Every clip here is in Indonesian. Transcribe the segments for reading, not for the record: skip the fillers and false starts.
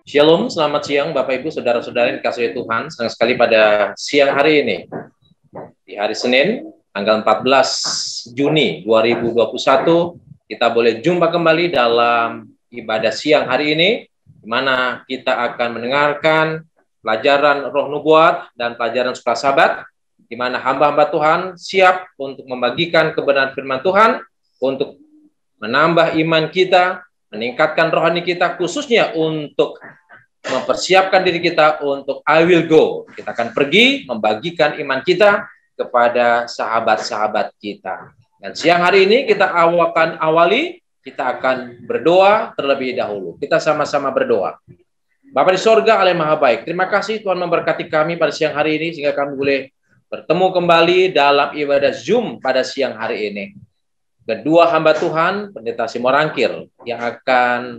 Shalom, selamat siang Bapak Ibu Saudara-saudara yang dikasihi Tuhan. Senang sekali pada siang hari ini, di hari Senin, tanggal 14 Juni 2021, kita boleh jumpa kembali dalam ibadah siang hari ini, di mana kita akan mendengarkan pelajaran Roh Nubuat dan pelajaran Suka Sabat, di mana hamba-hamba Tuhan siap untuk membagikan kebenaran firman Tuhan, untuk menambah iman kita, meningkatkan rohani kita, khususnya untuk mempersiapkan diri kita untuk I will go. Kita akan pergi membagikan iman kita kepada sahabat-sahabat kita. Dan siang hari ini kita kita akan berdoa terlebih dahulu. Kita sama-sama berdoa. Bapa di sorga, Allah yang Maha Baik, terima kasih Tuhan memberkati kami pada siang hari ini, sehingga kami boleh bertemu kembali dalam ibadah Zoom pada siang hari ini. Kedua hamba Tuhan, Pendeta Simorangkir, yang akan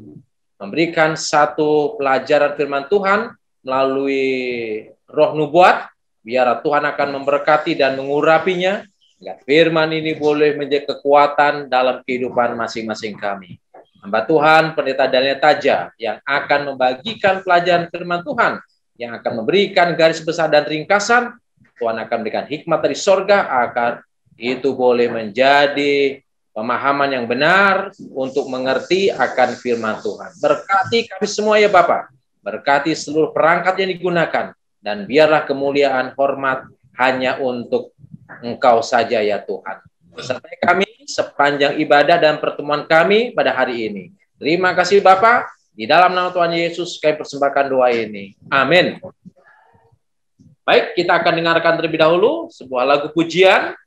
memberikan satu pelajaran firman Tuhan melalui Roh Nubuat. Biar Tuhan akan memberkati dan mengurapinya, agar firman ini boleh menjadi kekuatan dalam kehidupan masing-masing kami. Hamba Tuhan, Pendeta Daniel Taja, yang akan membagikan pelajaran firman Tuhan, yang akan memberikan garis besar dan ringkasan. Tuhan akan memberikan hikmat dari sorga, agar itu boleh menjadi pemahaman yang benar untuk mengerti akan firman Tuhan. Berkati kami semua ya Bapak. Berkati seluruh perangkat yang digunakan. Dan biarlah kemuliaan hormat hanya untuk Engkau saja ya Tuhan. Sertai kami sepanjang ibadah dan pertemuan kami pada hari ini. Terima kasih Bapak. Di dalam nama Tuhan Yesus kami persembahkan doa ini. Amin. Baik, kita akan dengarkan terlebih dahulu sebuah lagu pujian.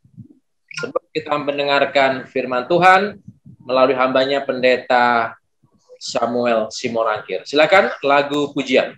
Sebelum kita mendengarkan firman Tuhan melalui hambanya Pendeta Samuel Simorangkir. Silakan lagu pujian.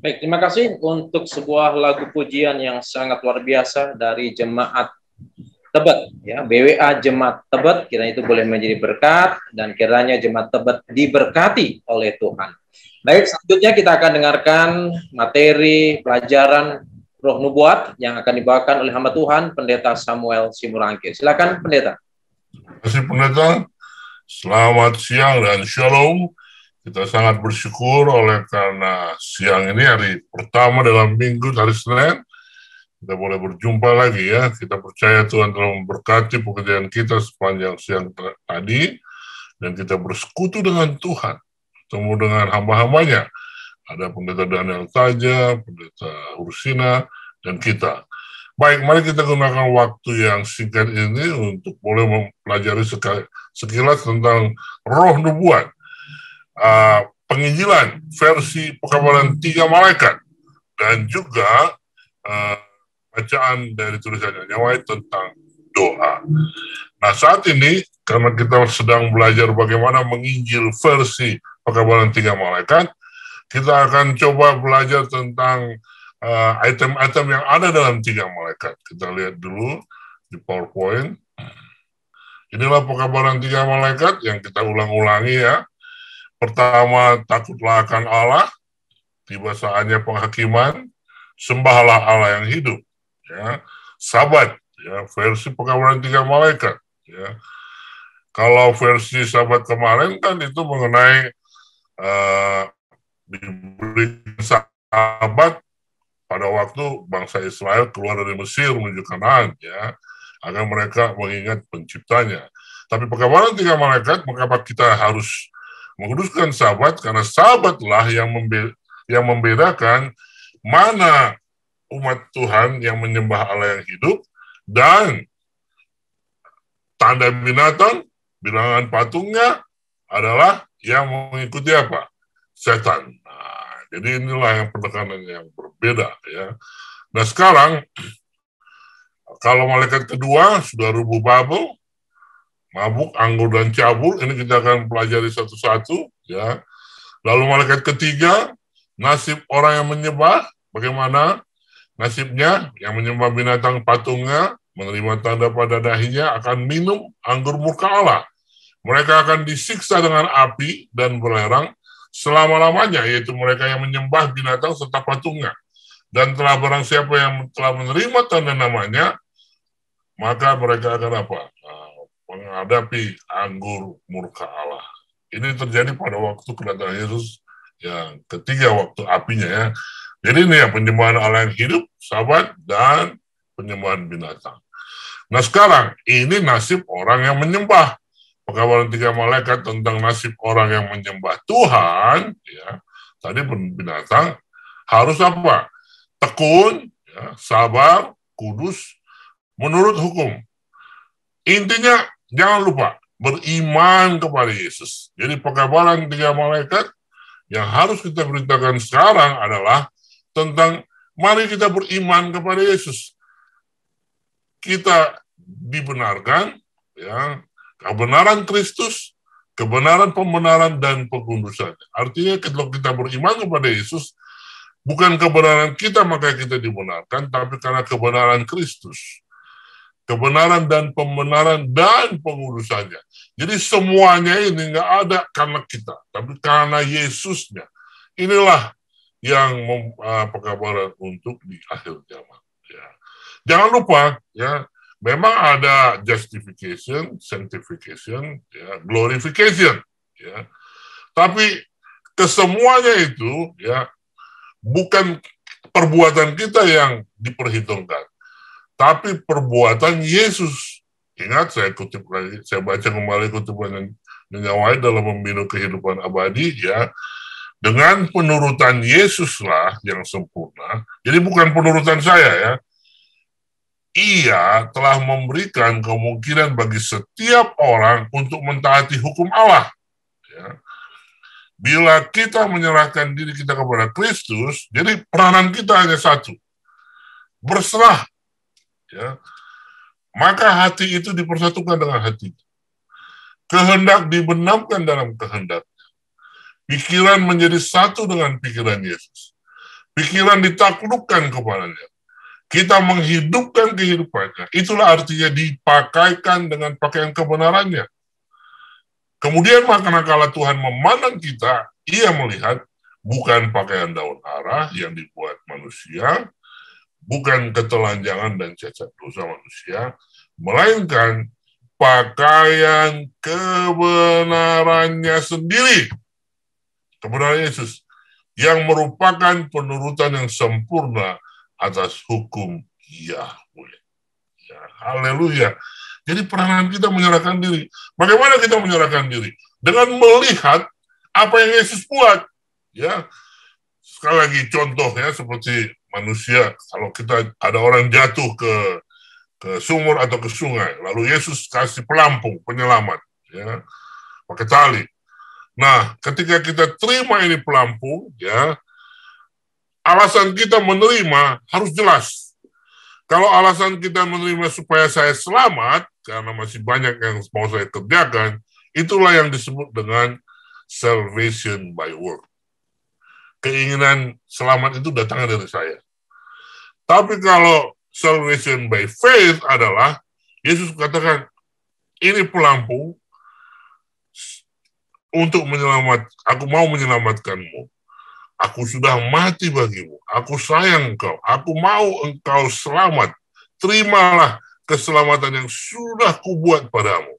Baik, terima kasih untuk sebuah lagu pujian yang sangat luar biasa dari Jemaat Tebet, ya, BWA Jemaat Tebet. Kiranya itu boleh menjadi berkat dan kiranya Jemaat Tebet diberkati oleh Tuhan. Baik, selanjutnya kita akan dengarkan materi pelajaran Roh Nubuat yang akan dibawakan oleh hamba Tuhan Pendeta Samuel Simurangke. Silakan Pendeta. Terima kasih Pendeta. Selamat siang dan shalom. Kita sangat bersyukur oleh karena siang ini hari pertama dalam minggu, hari Senin, kita boleh berjumpa lagi ya. Kita percaya Tuhan telah memberkati pekerjaan kita sepanjang siang tadi, dan kita bersekutu dengan Tuhan, bertemu dengan hamba-hambanya. Ada Pendeta Daniel Taja, Pendeta Ursina, dan kita. Baik, mari kita gunakan waktu yang singkat ini untuk boleh mempelajari sekilas tentang Roh Nubuat. Penginjilan versi pekabaran 3 malaikat, dan juga bacaan dari tulisan Ellen White tentang doa. Nah, saat ini karena kita sedang belajar bagaimana menginjil versi pekabaran 3 malaikat, kita akan coba belajar tentang item-item yang ada dalam 3 malaikat. Kita lihat dulu di PowerPoint. Inilah pekabaran 3 malaikat yang kita ulang-ulangi ya. Pertama, takutlah akan Allah, tiba saatnya penghakiman, sembahlah Allah yang hidup. Ya. Sabat, ya, versi pekabaran 3 malaikat. Ya. Kalau versi sabat kemarin kan itu mengenai diberi sabat pada waktu bangsa Israel keluar dari Mesir menuju Kanaan, ya, agar mereka mengingat penciptanya. Tapi pekabaran 3 malaikat, mengapa kita harus menguduskan sabat? Karena sabatlah yang membedakan mana umat Tuhan yang menyembah Allah yang hidup dan tanda binatang, bilangan patungnya adalah yang mengikuti apa? Setan. Nah, jadi inilah yang pendekatan yang berbeda ya. Nah sekarang kalau malaikat kedua sudah rubuh Babel, mabuk, anggur, dan cabul, ini kita akan pelajari satu-satu, ya. Lalu malaikat ketiga, nasib orang yang menyembah, bagaimana nasibnya? Yang menyembah binatang patungnya, menerima tanda pada dahinya, akan minum anggur murka Allah. Mereka akan disiksa dengan api dan belerang selama-lamanya, yaitu mereka yang menyembah binatang serta patungnya. Dan telah barang siapa yang telah menerima tanda namanya, maka mereka akan apa? Menghadapi anggur murka Allah. Ini terjadi pada waktu kedatangan Yesus yang ketiga, waktu apinya ya. Jadi ini ya penyembahan Allah yang hidup, sabat, dan penyembahan binatang. Nah sekarang ini nasib orang yang menyembah. Pekabaran 3 malaikat tentang nasib orang yang menyembah Tuhan, ya. Tadi binatang harus apa? Tekun, ya, sabar, kudus, menurut hukum. Intinya jangan lupa beriman kepada Yesus. Jadi pekabaran 3 malaikat yang harus kita beritakan sekarang adalah tentang mari kita beriman kepada Yesus. Kita dibenarkan, ya, kebenaran Kristus, kebenaran pembenaran dan pengudusan. Artinya kalau kita beriman kepada Yesus, bukan kebenaran kita maka kita dibenarkan, tapi karena kebenaran Kristus. Kebenaran dan pembenaran dan pengudusannya. Jadi semuanya ini nggak ada karena kita, tapi karena Yesusnya. Inilah yang pekabaran untuk di akhir zaman. Ya. Jangan lupa, ya, memang ada justification, sanctification, ya, glorification, ya. Tapi kesemuanya itu, ya, bukan perbuatan kita yang diperhitungkan, tapi perbuatan Yesus. Ingat, saya kutip lagi, saya baca kembali kutipan Ellen White dalam Membina Kehidupan Abadi, ya. Dengan penurutan Yesuslah yang sempurna. Jadi bukan penurutan saya, ya. Ia telah memberikan kemungkinan bagi setiap orang untuk mentaati hukum Allah. Ya. Bila kita menyerahkan diri kita kepada Kristus, jadi peranan kita hanya satu, berserah. Ya. Maka hati itu dipersatukan dengan hati. Kehendak dibenamkan dalam kehendak. Pikiran menjadi satu dengan pikiran Yesus. pikiran ditaklukkan kepadanya. Kita menghidupkan kehidupannya. Itulah artinya dipakaikan dengan pakaian kebenarannya. Kemudian manakala Tuhan memandang kita, Ia melihat bukan pakaian daun arah yang dibuat manusia, bukan ketelanjangan dan cacat dosa manusia, melainkan pakaian kebenarannya sendiri. Kebenaran Yesus yang merupakan penurutan yang sempurna atas hukum Yahweh. Ya, haleluya. Jadi peranan kita menyerahkan diri. Bagaimana kita menyerahkan diri? Dengan melihat apa yang Yesus buat. Ya, sekali lagi contoh ya, seperti manusia, kalau kita ada orang jatuh ke sumur atau ke sungai, lalu Yesus kasih pelampung, penyelamat, ya, pakai tali. Nah, ketika kita terima ini pelampung, ya, alasan kita menerima harus jelas. Kalau alasan kita menerima supaya saya selamat, karena masih banyak yang mau saya kerjakan, itulah yang disebut dengan salvation by work. Keinginan selamat itu datangnya dari saya. Tapi kalau salvation by faith adalah, Yesus katakan, ini pelampung untuk aku mau menyelamatkanmu. Aku sudah mati bagimu. Aku sayang engkau. Aku mau engkau selamat. Terimalah keselamatan yang sudah kubuat padamu.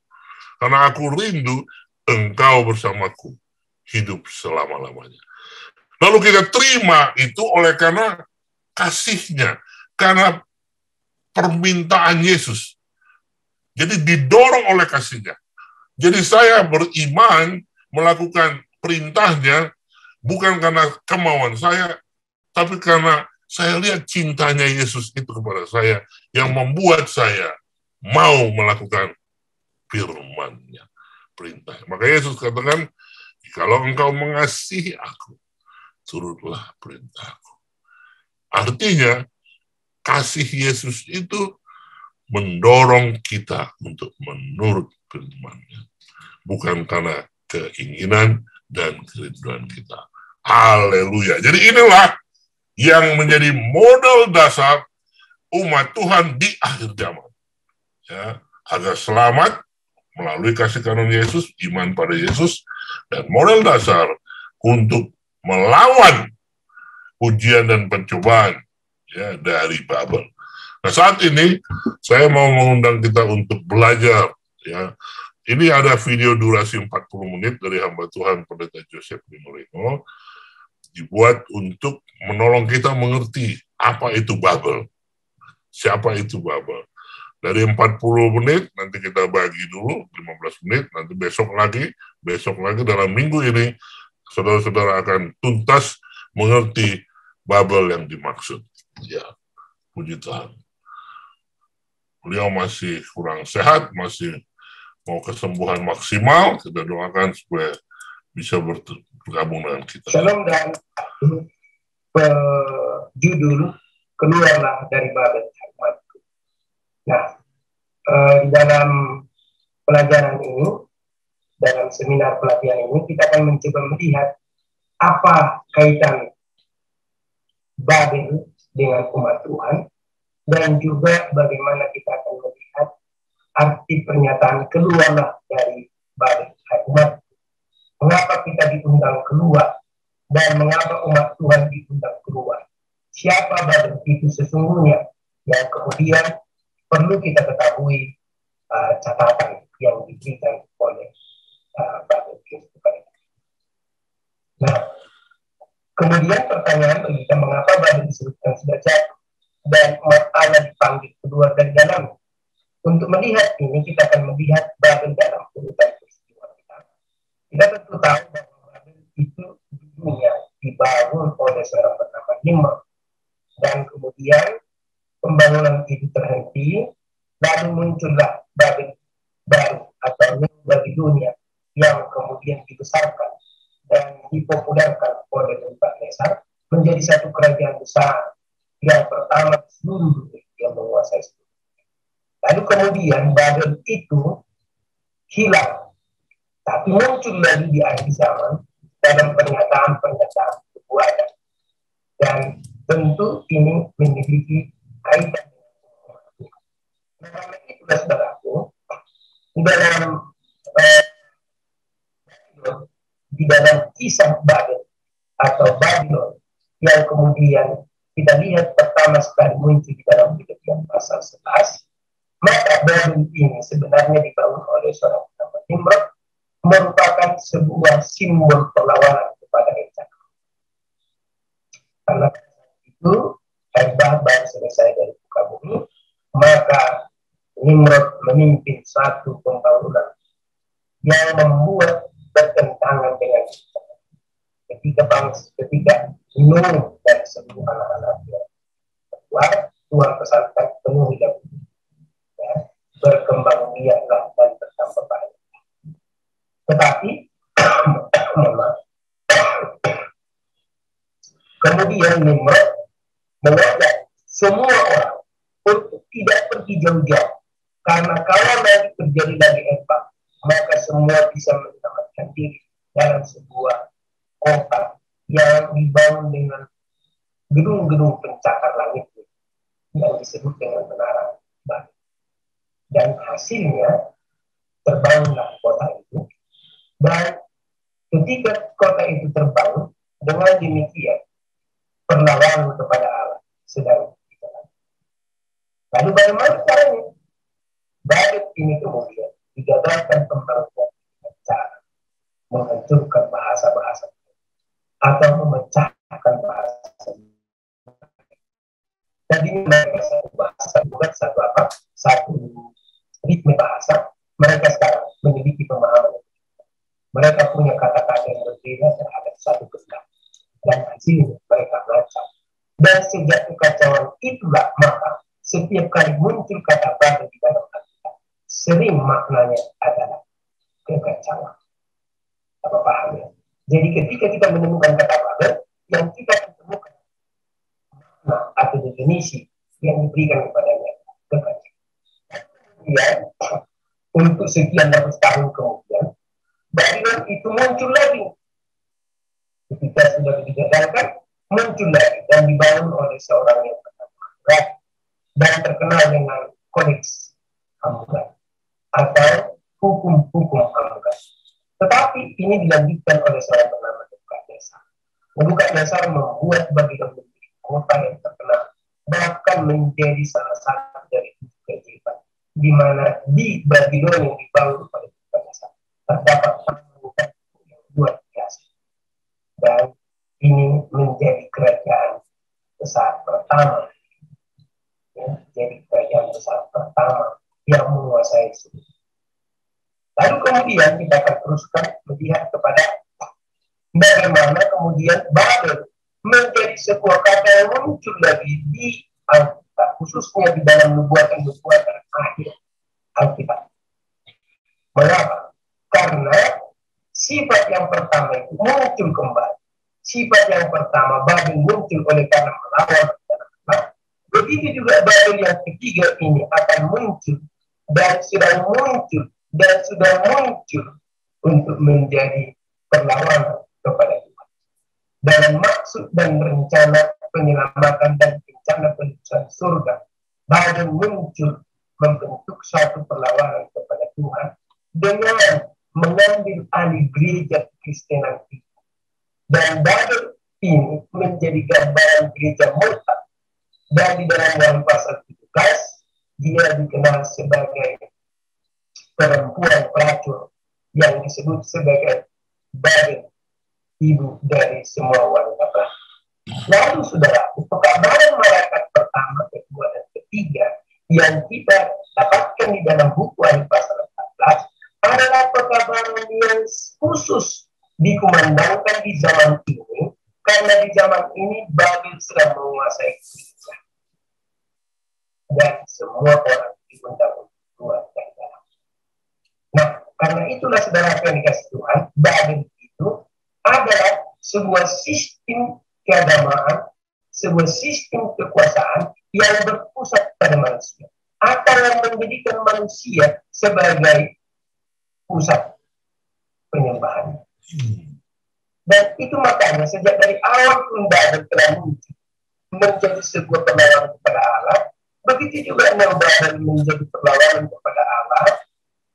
Karena aku rindu engkau bersamaku hidup selama-lamanya. Lalu kita terima itu oleh karena kasihnya, karena permintaan Yesus. Jadi didorong oleh kasihnya. Jadi saya beriman melakukan perintahnya bukan karena kemauan saya, tapi karena saya lihat cintanya Yesus itu kepada saya yang membuat saya mau melakukan firman-Nya, perintah. Maka Yesus katakan, kalau engkau mengasihi aku, turutlah perintahku. Artinya, kasih Yesus itu mendorong kita untuk menurut firman-Nya. Bukan karena keinginan dan kerinduan kita. Haleluya. Jadi inilah yang menjadi modal dasar umat Tuhan di akhir zaman. Ya, agar selamat melalui kasih karunia Yesus, iman pada Yesus, dan modal dasar untuk melawan ujian dan pencobaan ya dari Babel. Nah, saat ini saya mau mengundang kita untuk belajar ya. Ini ada video durasi 40 menit dari hamba Tuhan Pendeta Joseph Limoreno, dibuat untuk menolong kita mengerti apa itu Babel. Siapa itu Babel. Dari 40 menit, nanti kita bagi dulu, 15 menit, nanti besok lagi dalam minggu ini, saudara-saudara akan tuntas mengerti Babel yang dimaksud. Ya, puji Tuhan. Beliau masih kurang sehat, masih mau kesembuhan maksimal, kita doakan supaya bisa bergabung dengan kita. Shalom, dan judul keluarlah dari Babel. Nah, di dalam pelajaran ini, dalam seminar pelatihan ini, kita akan mencoba melihat apa kaitan Babel dengan umat Tuhan, dan juga bagaimana kita akan melihat arti pernyataan keluarlah dari Babel. Umat, mengapa kita diundang keluar, dan mengapa umat Tuhan diundang keluar? Siapa Babel itu sesungguhnya? Yang kemudian perlu kita ketahui catatan yang diberikan oleh Babel itu. Nah, kemudian pertanyaan bagi kita, mengapa Babel disebutkan sudah jatuh dan umat Allah dipanggil keluar dari dalam? Untuk melihat ini, kita akan melihat Babel dalam urutan peristiwa kita. Kita tentu tahu bahwa Babel itu dunia dibangun oleh seorang bernama Nimrod, dan kemudian pembangunan itu terhenti, lalu muncullah Babel baru atau New Babilonia yang kemudian dibesarkan dan dipopulerkan oleh Nebukadnezar menjadi satu kerajaan besar yang pertama di seluruh dunia yang menguasai seluruh. Lalu kemudian Babel itu hilang, tapi muncul lagi di akhir zaman dalam pernyataan-pernyataan nubuatan. Dan tentu ini memiliki kaitan. Karena itu, saudaraku, di dalam kisah Babel atau Babylon yang kemudian kita lihat pertama sekali muncul di dalam Kejadian pasal 11, maka Babel ini sebenarnya dibangun oleh seorang bernama Nimrod, merupakan sebuah simbol perlawanan kepada rencana. Karena itu Hebat baru selesai dari muka bumi, maka Nimrod memimpin satu pembangunan yang membuat bertentangan dengan ketika Nuh dan seluruh anak-anaknya Tuhan pesankan penuh hidup, ya, berkembang biaklah dan bertambah baik. Tetapi kemudian Nimrod mengajak semua orang untuk tidak pergi jauh-jauh, karena kalau nanti terjadi lagi Eva, maka semua bisa menyelamatkan diri dalam sebuah kota yang dibangun dengan gedung-gedung pencakar langit yang disebut dengan menara Babel. Dan hasilnya terbangunlah kota itu, dan ketika kota itu terbangun, dengan demikian perlawanan kepada Allah sedang dijalankan. Lalu bagaimana caranya? Babel ini kemudian digagalkan pembangunan dengan cara menghancurkan bahasa-bahasa atau memecahkan bahasa. Jadi mereka satu bahasa, bukan satu ritme bahasa. Mereka sekarang memiliki pemahaman. Mereka punya kata-kata yang berbeda terhadap satu benda, dan hasilnya mereka mengacau. Dan sejak kekacauan itulah maka setiap kali muncul kata Babel di dalam Alkitab, sering maknanya adalah kekacauan. Apa pahamnya? Jadi ketika kita menemukan kata Babel, yang kita temukan makna atau definisi yang diberikan kepadanya kekacauan. Kemudian untuk sekian ratus tahun kemudian, Babylon itu muncul lagi. Ketika sudah digagalkan, muncul lagi dan dibangun oleh seorang yang bernama dan terkenal dengan Kodeks Hammurabi atau hukum-hukum Hammurabi. Tetapi ini dilanjutkan oleh seorang bernama Nebukadnezar. Nebukadnezar membuat Babylon menjadi kota yang terkenal, bahkan menjadi salah satu dari keajaiban, di mana di Babylon yang dibangun oleh Nebukadnezar terdapat pembangunan yang luar biasa. Dan ini menjadi kerajaan besar pertama, ya, jadi kerajaan besar pertama yang menguasai seluruh. Lalu kemudian kita akan teruskan melihat kepada bagaimana kemudian Babel menjadi sebuah kata yang muncul lagi di Alkitab, khususnya di dalam nubuatan-nubuatan akhir Alkitab. Mengapa? Karena sifat yang pertama itu muncul kembali. Sifat yang pertama Babel muncul oleh karena melawan Allah. Begitu juga Babel yang ketiga ini akan muncul dan sedang muncul dan sudah muncul untuk menjadi perlawanan kepada Tuhan. Dalam maksud dan rencana penyelamatan dan rencana penebusan surga, Babel muncul membentuk satu perlawanan kepada Tuhan dengan mengambil alih gereja Kristenan itu. Dan Babel ini menjadi gambaran gereja murtad. Dan di dalam Yohanes pasal 17, dia dikenal sebagai perempuan pelacur yang disebut sebagai Babel, ibu dari semua wanita pelacur. Lalu saudara, pekabaran malaikat pertama, kedua, dan ketiga yang kita dapatkan di dalam buku Yohanes pasal 14 adalah pekabaran yang khusus dikumandangkan di zaman ini, karena di zaman ini Babel sedang menguasai gereja dan semua orang diundang untuk keluar dari dalam. Nah, karena itulah saudara yang dikasih Tuhan, Babel itu adalah sebuah sistem keagamaan, sebuah sistem kekuasaan yang berpusat pada manusia, atau yang menjadikan manusia sebagai pusat penyembahan. Dan itu makanya sejak dari awal pun Babel telah muncul menjadi sebuah perlawanan kepada Allah, begitu juga yang Babel menjadi perlawanan kepada Allah,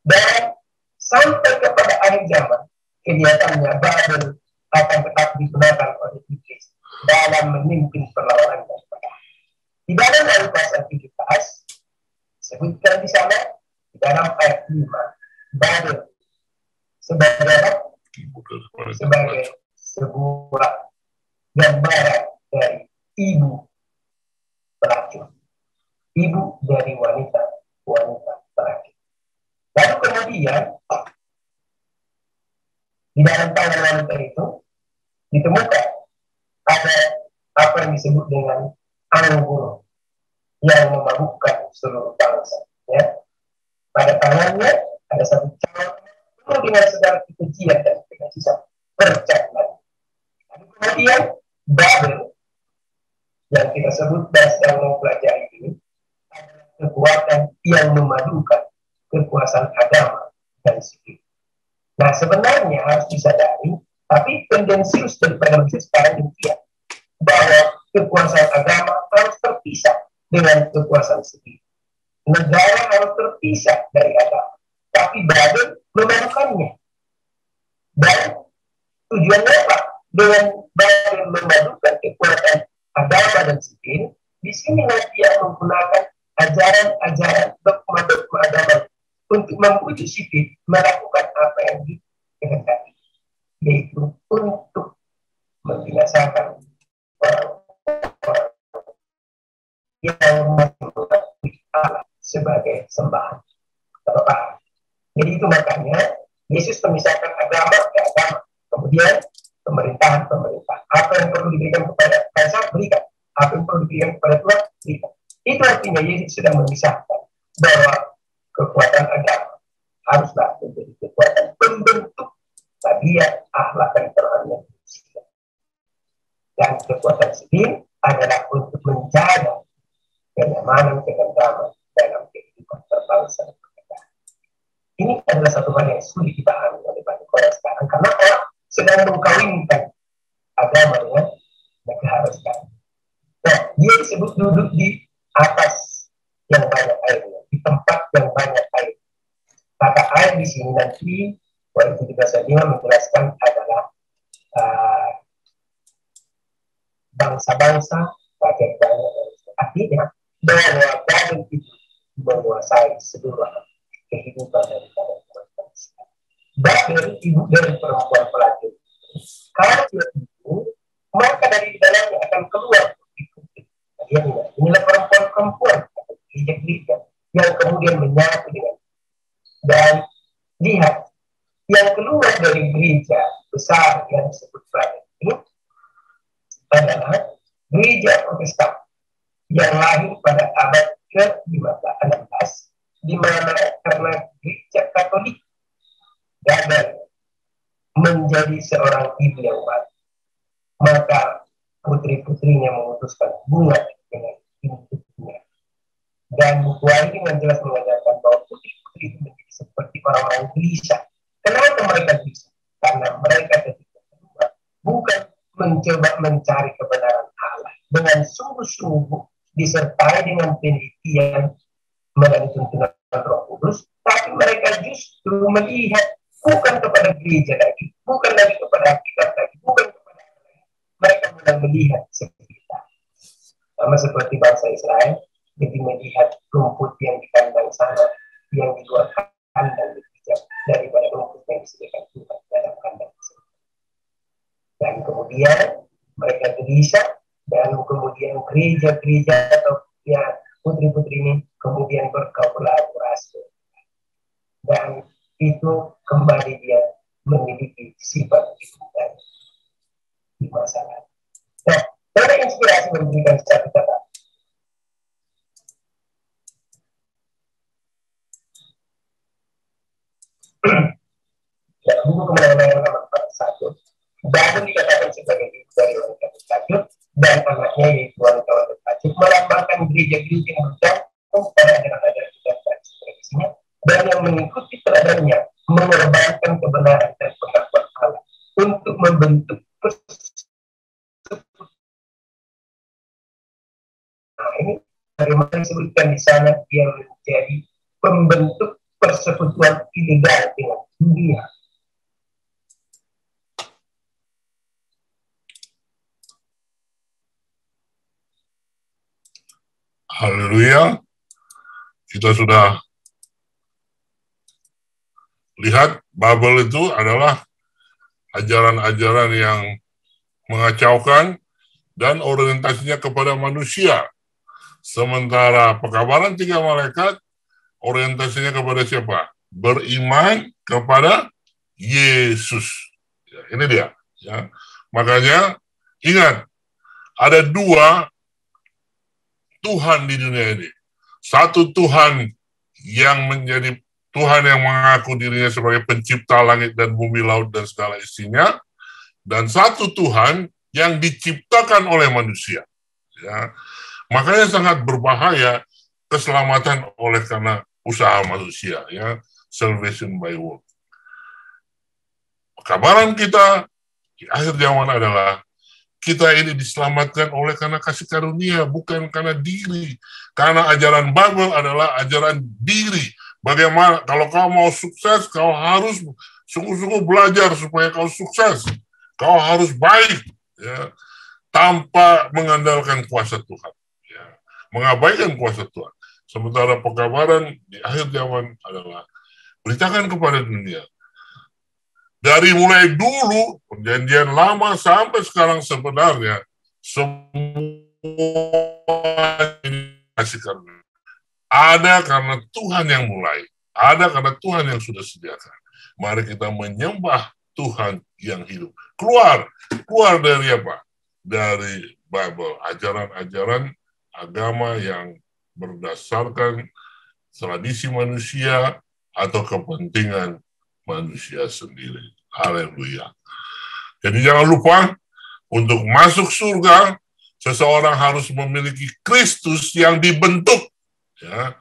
dan sampai kepada akhir zaman, kelihatannya Babel akan tetap digunakan oleh iblis dalam memimpin perlawanan kepada Allah. Di dalam Al-Qur'an aktivitas, sebutkan di sana, di dalam ayat 5, Babel sebagai sebuah gambaran dari ibu pelacur, ibu dari wanita pelacur. Lalu kemudian di dalam tangan wanita itu ditemukan ada apa yang disebut dengan anggur yang memabukkan seluruh bangsa. Ya. Pada tangannya ada satu cawan penuh dengan segala kekejian dan kenajisan percakapan. Kemudian Babel yang kita sebut dan sedang mempelajari ini adalah kekuatan yang memadukan kekuasaan agama dan sipil. Nah, sebenarnya harus disadari, tapi tendensius daripada manusia sekarang demikian, bahwa kekuasaan agama harus terpisah dengan kekuasaan sipil. Negara harus terpisah dari agama, tapi Babel memadukannya. Dan tujuannya apa? Dengan Babel memadukan kekuatan agama dan sipil, di sini dia menggunakan ajaran-ajaran dogma-dogma agama untuk membujuk sipil melakukan apa yang dikehendaki, yaitu untuk membinasakan orang-orang yang mengakui Allah sebagai sembahan. Jadi itu makanya Yesus memisahkan agama ke agama, kemudian pemerintahan. Apa yang perlu diberikan kepada kaisar, berikan. Apa yang perlu diberikan kepada Tuhan, berikan. Itu artinya Yesus sedang memisahkan bahwa kekuatan agama haruslah menjadi kekuatan pembentuk tabiat, akhlak, dan perannya. Dan kekuatan sipil adalah untuk menjaga kenyamanan, ketentraman dalam kehidupan berbangsa dan bernegara. Ini adalah satu hal yang sulit dipahami oleh banyak orang sekarang, karena orang sedang mengkawinkan agama dengan negara sekarang. Nah, dia disebut duduk di atas yang banyak airnya, di tempat yang banyak air. Kata air di sini nanti, waktu juga saya menjelaskan adalah bangsa-bangsa, banyak. Artinya, bahwa Babel itu menguasai seluruh kehidupan daripada bangsa. Babel ibu dari perempuan pelacur. Kalau dia itu, maka dari dalamnya akan keluar inilah perempuan-perempuan atau gereja-gereja yang kemudian menyatu dengan. Dan lihat, yang keluar dari gereja besar yang disebut Babel ini adalah gereja Protestan yang lahir pada abad ke-16, di mana karena gereja Katolik gagal menjadi seorang ibu yang baik, maka putri-putrinya memutuskan bunga dengan ibu-ibunya. Dan buku ini dengan jelas mengajarkan bahwa putri-putri itu menjadi seperti orang-orang gelisah. Kenapa mereka gelisah? Karena mereka ketika kedua bukan mencoba mencari kebenaran Allah dengan sungguh-sungguh disertai dengan penelitian melalui tuntunan Roh Kudus, tapi mereka justru melihat bukan kepada gereja lagi, bukan lagi kepada kita lagi, bukan kepada Allah. Mereka mulai melihat sekitar. Sama seperti bangsa Israel, jadi melihat rumput yang di kandang sana, yang di luar kandang dipijak daripada rumput yang disediakan Tuhan dalam kandang tersebut. Dan kemudian mereka gelisah, dan kemudian gereja-gereja atau ya putri-putri ini kemudian berkolaborasi, dan itu kembali dia memiliki sifat itu di masa lalu. Nah, ada inspirasi memberikan satu kata. Dalam buku Kemenangan nomor 41, Babel dikatakan sebagai ibu dari wanita bertajuk, dan anaknya yaitu wanita bertajuk, melambangkan gereja-gereja yang bergantung pada ajaran-ajaran dan tradisi-tradisinya, dan yang mengikuti teladannya mengorbankan kebenaran dan pengakuan Allah untuk membentuk bagaimana disebutkan di sana, dia menjadi pembentuk persekutuan ilegal dengan dunia. Haleluya. Kita sudah lihat Babel itu adalah ajaran-ajaran yang mengacaukan dan orientasinya kepada manusia. Sementara pekabaran 3 malaikat orientasinya kepada siapa? Beriman kepada Yesus. Ya, ini dia. Ya. Makanya ingat, ada 2 Tuhan di dunia ini. Satu Tuhan yang menjadi Tuhan yang mengaku dirinya sebagai pencipta langit dan bumi, laut, dan segala isinya. Dan satu Tuhan yang diciptakan oleh manusia. Ya. Makanya sangat berbahaya keselamatan oleh karena usaha manusia. Ya. Salvation by work. Kabaran kita di akhir zaman adalah kita ini diselamatkan oleh karena kasih karunia, bukan karena diri. Karena ajaran Babel adalah ajaran diri. Bagaimana, kalau kau mau sukses, kau harus sungguh-sungguh belajar supaya kau sukses. Kau harus baik, ya, tanpa mengandalkan kuasa Tuhan. Ya, mengabaikan kuasa Tuhan. Sementara pekabaran di akhir zaman adalah beritakan kepada dunia. Dari mulai dulu, perjanjian lama sampai sekarang sebenarnya, semua ini kasih karunia. Ada karena Tuhan yang mulai. Ada karena Tuhan yang sudah sediakan. Mari kita menyembah Tuhan yang hidup. Keluar dari apa? Dari Babel. Ajaran-ajaran agama yang berdasarkan tradisi manusia atau kepentingan manusia sendiri. Haleluya. Jadi jangan lupa, untuk masuk surga, seseorang harus memiliki Kristus yang dibentuk, ya,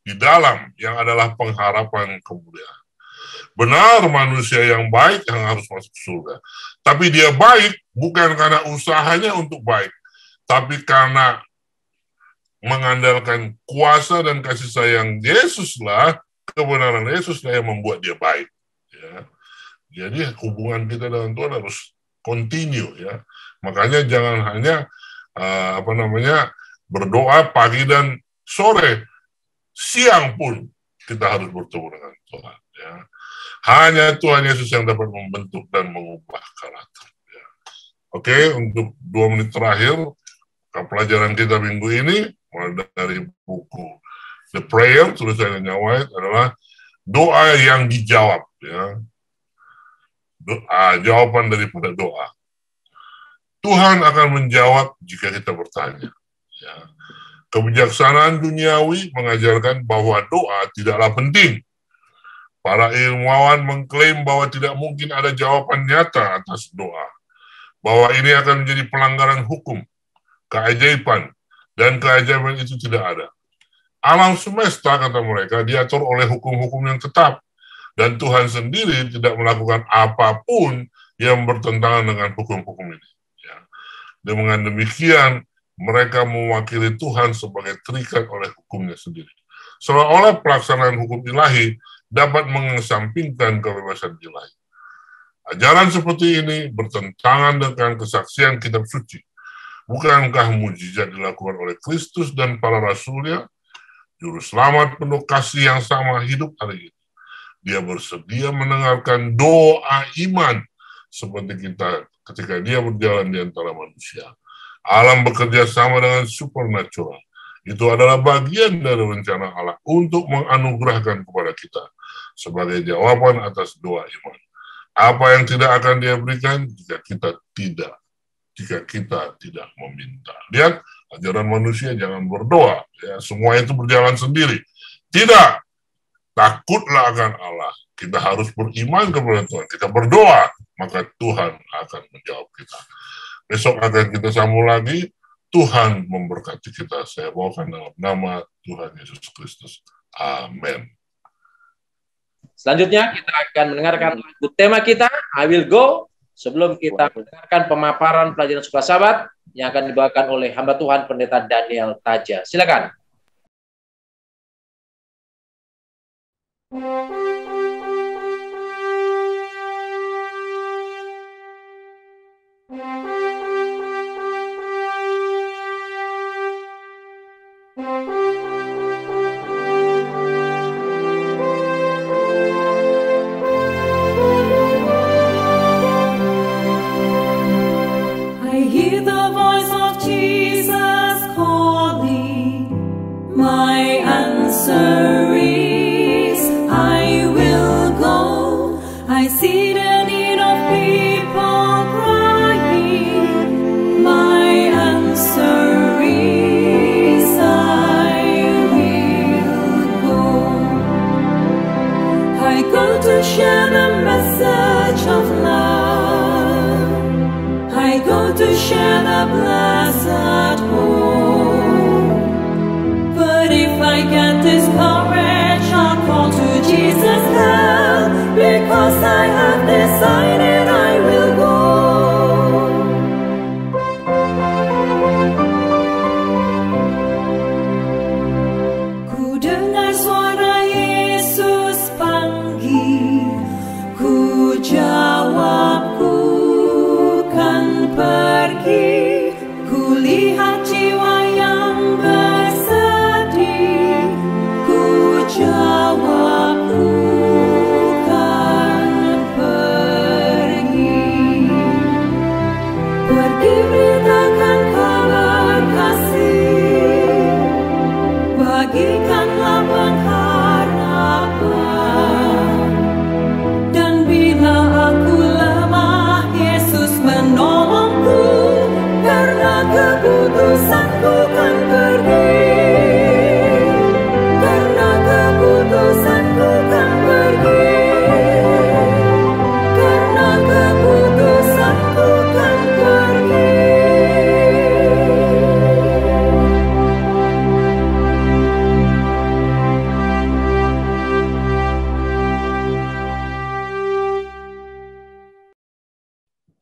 di dalam, yang adalah pengharapan kemuliaan. Benar, manusia yang baik yang harus masuk surga. Tapi dia baik bukan karena usahanya untuk baik, tapi karena mengandalkan kuasa dan kasih sayang Yesuslah, kebenaran Yesuslah yang membuat dia baik. Ya. Jadi hubungan kita dengan Tuhan harus continue, ya. Makanya jangan hanya berdoa pagi dan sore, siang pun kita harus bertemu dengan Tuhan. Ya. Hanya Tuhan Yesus yang dapat membentuk dan mengubah karakter. Ya. Oke, untuk 2 menit terakhir pelajaran kita minggu ini mulai dari buku The Prayer tulisan Ellen G. White adalah doa yang dijawab. Ya. Jawaban daripada doa. Tuhan akan menjawab jika kita bertanya. Ya. Kebijaksanaan duniawi mengajarkan bahwa doa tidaklah penting. Para ilmuwan mengklaim bahwa tidak mungkin ada jawaban nyata atas doa. Bahwa ini akan menjadi pelanggaran hukum, keajaiban, dan keajaiban itu tidak ada. Alam semesta, kata mereka, diatur oleh hukum-hukum yang tetap. Dan Tuhan sendiri tidak melakukan apapun yang bertentangan dengan hukum-hukum ini. Ya. Dengan demikian, mereka mewakili Tuhan sebagai terikat oleh hukumnya sendiri. Seolah-olah pelaksanaan hukum ilahi dapat mengesampingkan kebebasan ilahi. Ajaran seperti ini bertentangan dengan kesaksian kitab suci. Bukankah mujizat dilakukan oleh Kristus dan para rasulnya? Juru selamat penuh kasih yang sama hidup hari ini. Dia bersedia mendengarkan doa iman seperti kita ketika dia berjalan di antara manusia. Alam bekerja sama dengan supernatural. Itu adalah bagian dari rencana Allah untuk menganugerahkan kepada kita sebagai jawaban atas doa iman. Apa yang tidak akan dia berikan jika kita tidak meminta. Lihat, ajaran manusia jangan berdoa. Ya, semua itu berjalan sendiri. Tidak. Takutlah akan Allah. Kita harus beriman kepada Tuhan. Kita berdoa, maka Tuhan akan menjawab kita. Besok akan kita sambung lagi. Tuhan memberkati kita. Saya bawakan dalam nama Tuhan Yesus Kristus. Amin. Selanjutnya kita akan mendengarkan lagu tema kita, I Will Go. Sebelum kita mendengarkan pemaparan pelajaran Suka Sabat yang akan dibawakan oleh hamba Tuhan Pendeta Daniel Taja. Silakan.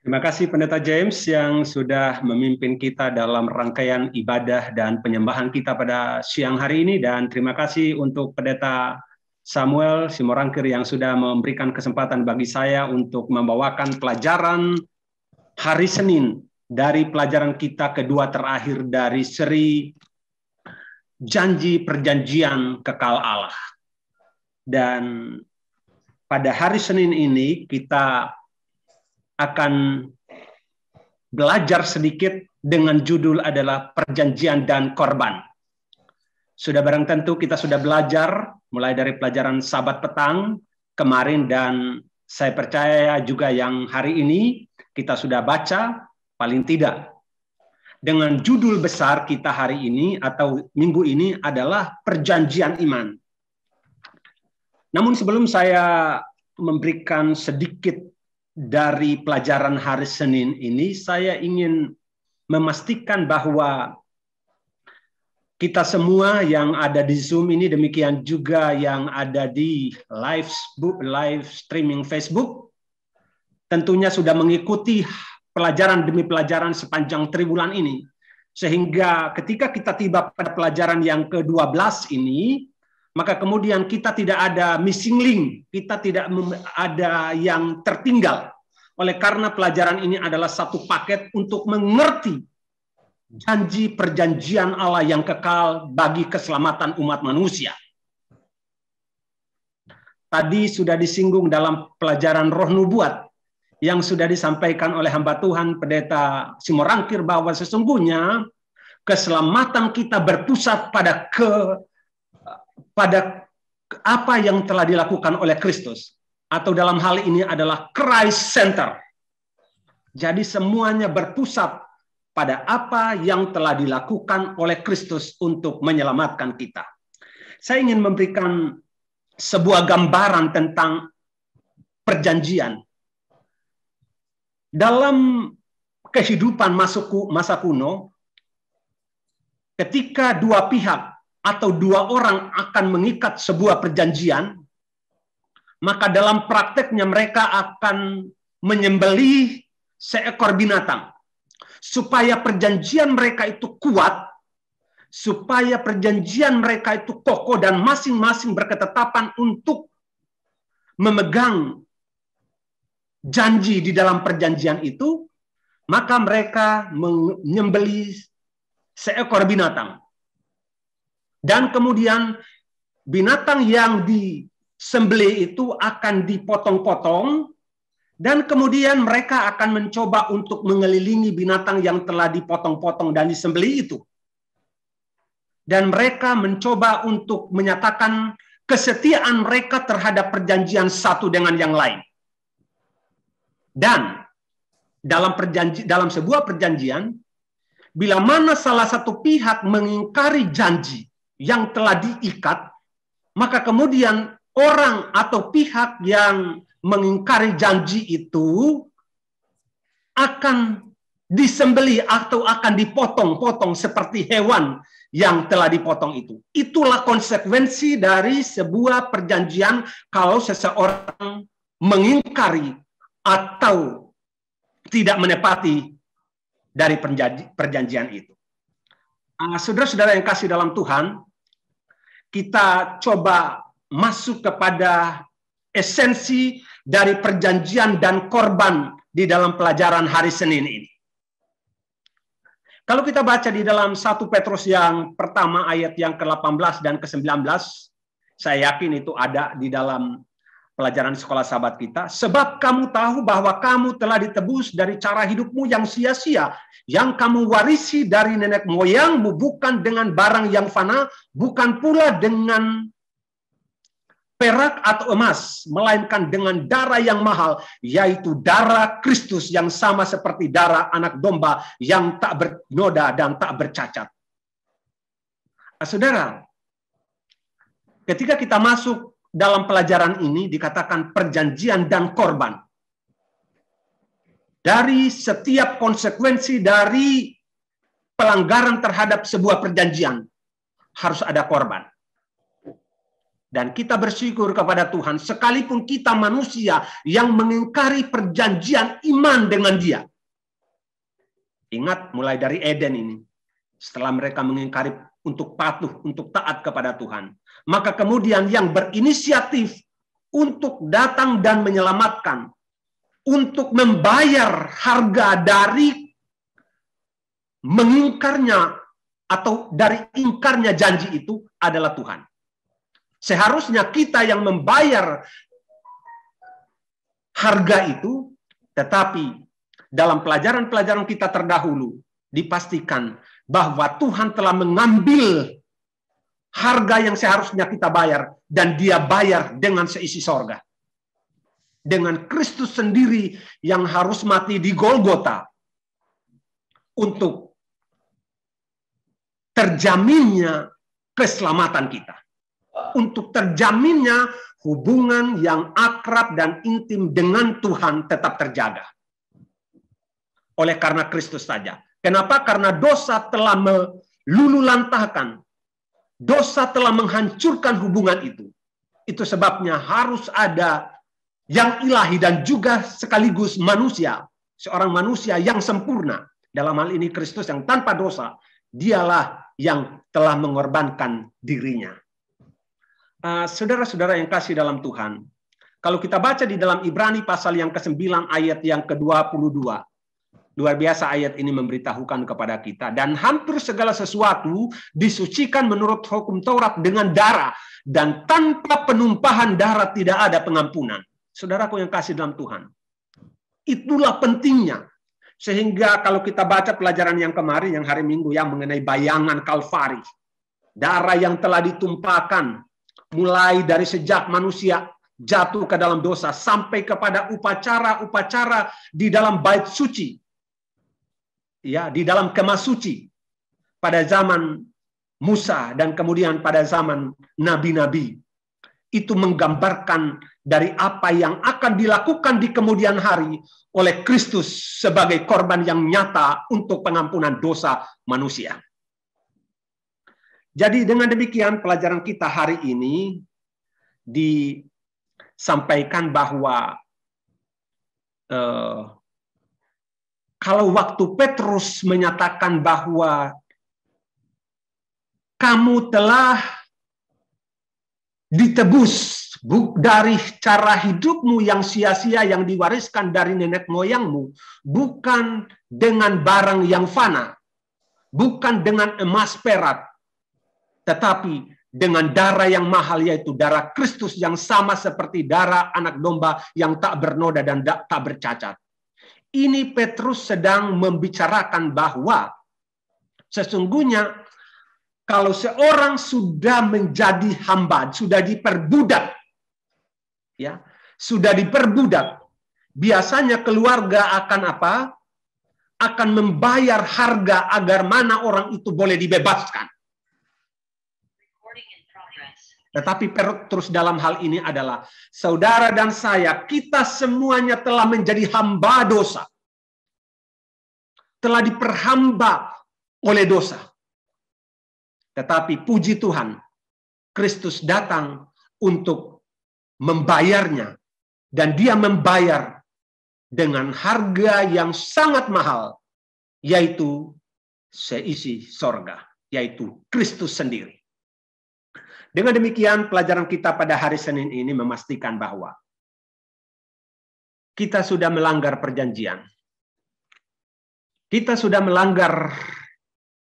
Terima kasih Pendeta James yang sudah memimpin kita dalam rangkaian ibadah dan penyembahan kita pada siang hari ini, dan terima kasih untuk Pendeta Samuel Simorangkir yang sudah memberikan kesempatan bagi saya untuk membawakan pelajaran hari Senin dari pelajaran kita kedua terakhir dari seri Janji Perjanjian Kekal Allah. Dan pada hari Senin ini kita akan belajar sedikit dengan judul adalah Perjanjian dan Korban. Sudah barang tentu kita sudah belajar mulai dari pelajaran Sabat petang kemarin, dan saya percaya juga yang hari ini kita sudah baca paling tidak. Dengan judul besar kita hari ini atau minggu ini adalah Perjanjian Iman. Namun sebelum saya memberikan sedikit dari pelajaran hari Senin ini, saya ingin memastikan bahwa kita semua yang ada di Zoom ini, demikian juga yang ada di live streaming Facebook, tentunya sudah mengikuti pelajaran demi pelajaran sepanjang triwulan ini. Sehingga ketika kita tiba pada pelajaran yang ke-12 ini, maka kemudian kita tidak ada missing link, kita tidak ada yang tertinggal. Oleh karena pelajaran ini adalah satu paket untuk mengerti janji perjanjian Allah yang kekal bagi keselamatan umat manusia. Tadi sudah disinggung dalam pelajaran Roh Nubuat yang sudah disampaikan oleh hamba Tuhan Pendeta Simorangkir bahwa sesungguhnya keselamatan kita berpusat pada apa yang telah dilakukan oleh Kristus, atau dalam hal ini adalah Christ Center. Jadi semuanya berpusat pada apa yang telah dilakukan oleh Kristus untuk menyelamatkan kita. Saya ingin memberikan sebuah gambaran tentang perjanjian. Dalam kehidupan masa kuno, ketika dua pihak atau dua orang akan mengikat sebuah perjanjian, maka dalam prakteknya mereka akan menyembelih seekor binatang supaya perjanjian mereka itu kuat, supaya perjanjian mereka itu kokoh dan masing-masing berketetapan untuk memegang janji di dalam perjanjian itu, maka mereka menyembelih seekor binatang. Dan kemudian binatang yang disembelih itu akan dipotong-potong, dan kemudian mereka akan mencoba untuk mengelilingi binatang yang telah dipotong-potong dan disembelih itu. Dan mereka mencoba untuk menyatakan kesetiaan mereka terhadap perjanjian satu dengan yang lain. Dan dalam sebuah perjanjian, bila mana salah satu pihak mengingkari janji yang telah diikat, maka kemudian orang atau pihak yang mengingkari janji itu akan disembelih atau akan dipotong-potong seperti hewan yang telah dipotong itu. Itulah konsekuensi dari sebuah perjanjian kalau seseorang mengingkari atau tidak menepati dari perjanjian itu. Saudara-saudara yang kasih dalam Tuhan, kita coba masuk kepada esensi dari perjanjian dan korban di dalam pelajaran hari Senin ini. Kalau kita baca di dalam 1 Petrus yang pertama ayat yang ke-18 dan ke-19, saya yakin itu ada di dalam pelajaran sekolah sahabat kita. Sebab kamu tahu bahwa kamu telah ditebus dari cara hidupmu yang sia-sia, yang kamu warisi dari nenek moyangmu, bukan dengan barang yang fana, bukan pula dengan perak atau emas, melainkan dengan darah yang mahal, yaitu darah Kristus yang sama seperti darah anak domba yang tak bernoda dan tak bercacat. Saudara, ketika kita masuk dalam pelajaran ini dikatakan perjanjian dan korban. Dari setiap konsekuensi dari pelanggaran terhadap sebuah perjanjian harus ada korban. Dan kita bersyukur kepada Tuhan sekalipun kita manusia yang mengingkari perjanjian iman dengan Dia. Ingat mulai dari Eden ini. Setelah mereka mengingkari untuk patuh, untuk taat kepada Tuhan. Maka kemudian yang berinisiatif untuk datang dan menyelamatkan, untuk membayar harga dari mengingkarnya atau dari ingkarnya janji itu adalah Tuhan. Seharusnya kita yang membayar harga itu, tetapi dalam pelajaran-pelajaran kita terdahulu dipastikan bahwa Tuhan telah mengambil harga yang seharusnya kita bayar, dan Dia bayar dengan seisi sorga. Dengan Kristus sendiri yang harus mati di Golgota untuk terjaminnya keselamatan kita. Untuk terjaminnya hubungan yang akrab dan intim dengan Tuhan tetap terjaga. Oleh karena Kristus saja. Kenapa? Karena dosa telah melululantahkan. Dosa telah menghancurkan hubungan itu. Itu sebabnya harus ada yang ilahi dan juga sekaligus manusia. Seorang manusia yang sempurna. Dalam hal ini Kristus yang tanpa dosa. Dialah yang telah mengorbankan dirinya. Saudara-saudara yang kasih dalam Tuhan. Kalau kita baca di dalam Ibrani pasal yang ke-9 ayat yang ke-22. Luar biasa ayat ini memberitahukan kepada kita. Dan hampir segala sesuatu disucikan menurut hukum Taurat dengan darah. Dan tanpa penumpahan darah tidak ada pengampunan. Saudaraku yang kasih dalam Tuhan. Itulah pentingnya. Sehingga kalau kita baca pelajaran yang kemarin, yang hari Minggu, yang mengenai bayangan Kalvari. Darah yang telah ditumpahkan. Mulai dari sejak manusia jatuh ke dalam dosa. Sampai kepada upacara-upacara di dalam bait suci. Ya, di dalam kemah suci pada zaman Musa dan kemudian pada zaman nabi-nabi. Itu menggambarkan dari apa yang akan dilakukan di kemudian hari oleh Kristus sebagai korban yang nyata untuk pengampunan dosa manusia. Jadi dengan demikian pelajaran kita hari ini disampaikan bahwa kalau waktu Petrus menyatakan bahwa kamu telah ditebus dari cara hidupmu yang sia-sia yang diwariskan dari nenek moyangmu, bukan dengan barang yang fana, bukan dengan emas perak, tetapi dengan darah yang mahal, yaitu darah Kristus yang sama seperti darah anak domba yang tak bernoda dan tak bercacat. Ini Petrus sedang membicarakan bahwa sesungguhnya kalau seorang sudah menjadi hamba, sudah diperbudak, ya, sudah diperbudak, biasanya keluarga akan apa? Akan membayar harga agar mana orang itu boleh dibebaskan. Tetapi Petrus dalam hal ini adalah, saudara dan saya, kita semuanya telah menjadi hamba dosa. Telah diperhamba oleh dosa. Tetapi puji Tuhan, Kristus datang untuk membayarnya. Dan dia membayar dengan harga yang sangat mahal, yaitu seisi sorga, yaitu Kristus sendiri. Dengan demikian, pelajaran kita pada hari Senin ini memastikan bahwa kita sudah melanggar perjanjian. Kita sudah melanggar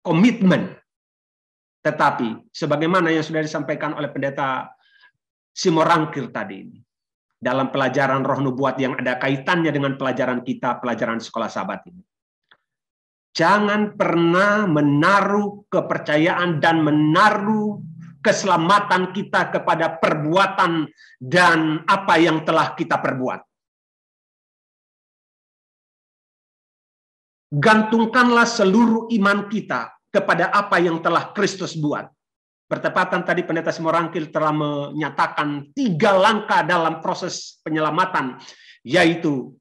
komitmen. Tetapi, sebagaimana yang sudah disampaikan oleh pendeta Simorangkir tadi, dalam pelajaran roh nubuat yang ada kaitannya dengan pelajaran kita, pelajaran sekolah sahabat ini. Jangan pernah menaruh kepercayaan dan menaruh keselamatan kita kepada perbuatan dan apa yang telah kita perbuat. Gantungkanlah seluruh iman kita kepada apa yang telah Kristus buat. Bertepatan tadi pendeta Simorangkil telah menyatakan 3 langkah dalam proses penyelamatan, yaitu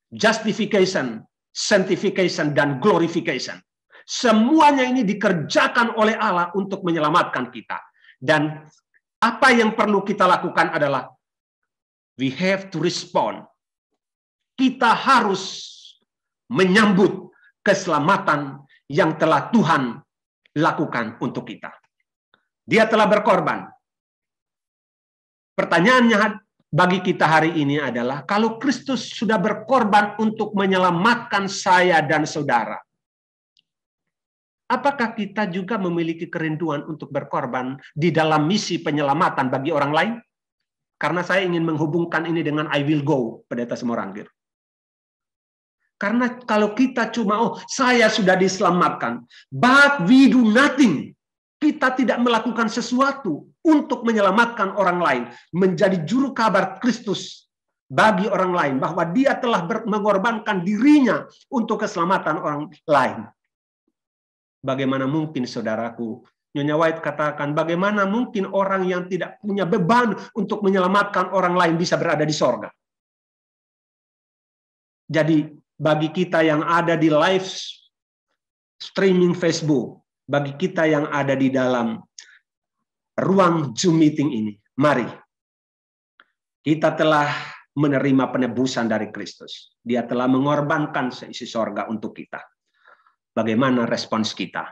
justification, sanctification, dan glorification. Semuanya ini dikerjakan oleh Allah untuk menyelamatkan kita. Dan apa yang perlu kita lakukan adalah we have to respond. Kita harus menyambut keselamatan yang telah Tuhan lakukan untuk kita. Dia telah berkorban. Pertanyaannya bagi kita hari ini adalah, kalau Kristus sudah berkorban untuk menyelamatkan saya dan saudara, apakah kita juga memiliki kerinduan untuk berkorban di dalam misi penyelamatan bagi orang lain? Karena saya ingin menghubungkan ini dengan I will go, pendeta Simorangkir. Karena kalau kita cuma, saya sudah diselamatkan, but we do nothing. Kita tidak melakukan sesuatu untuk menyelamatkan orang lain, menjadi juru kabar Kristus bagi orang lain, bahwa dia telah mengorbankan dirinya untuk keselamatan orang lain. Bagaimana mungkin, saudaraku? Nyonya White katakan, bagaimana mungkin orang yang tidak punya beban untuk menyelamatkan orang lain bisa berada di sorga? Jadi, bagi kita yang ada di live streaming Facebook, bagi kita yang ada di dalam ruang Zoom meeting ini, mari kita telah menerima penebusan dari Kristus. Dia telah mengorbankan seisi sorga untuk kita. Bagaimana respons kita?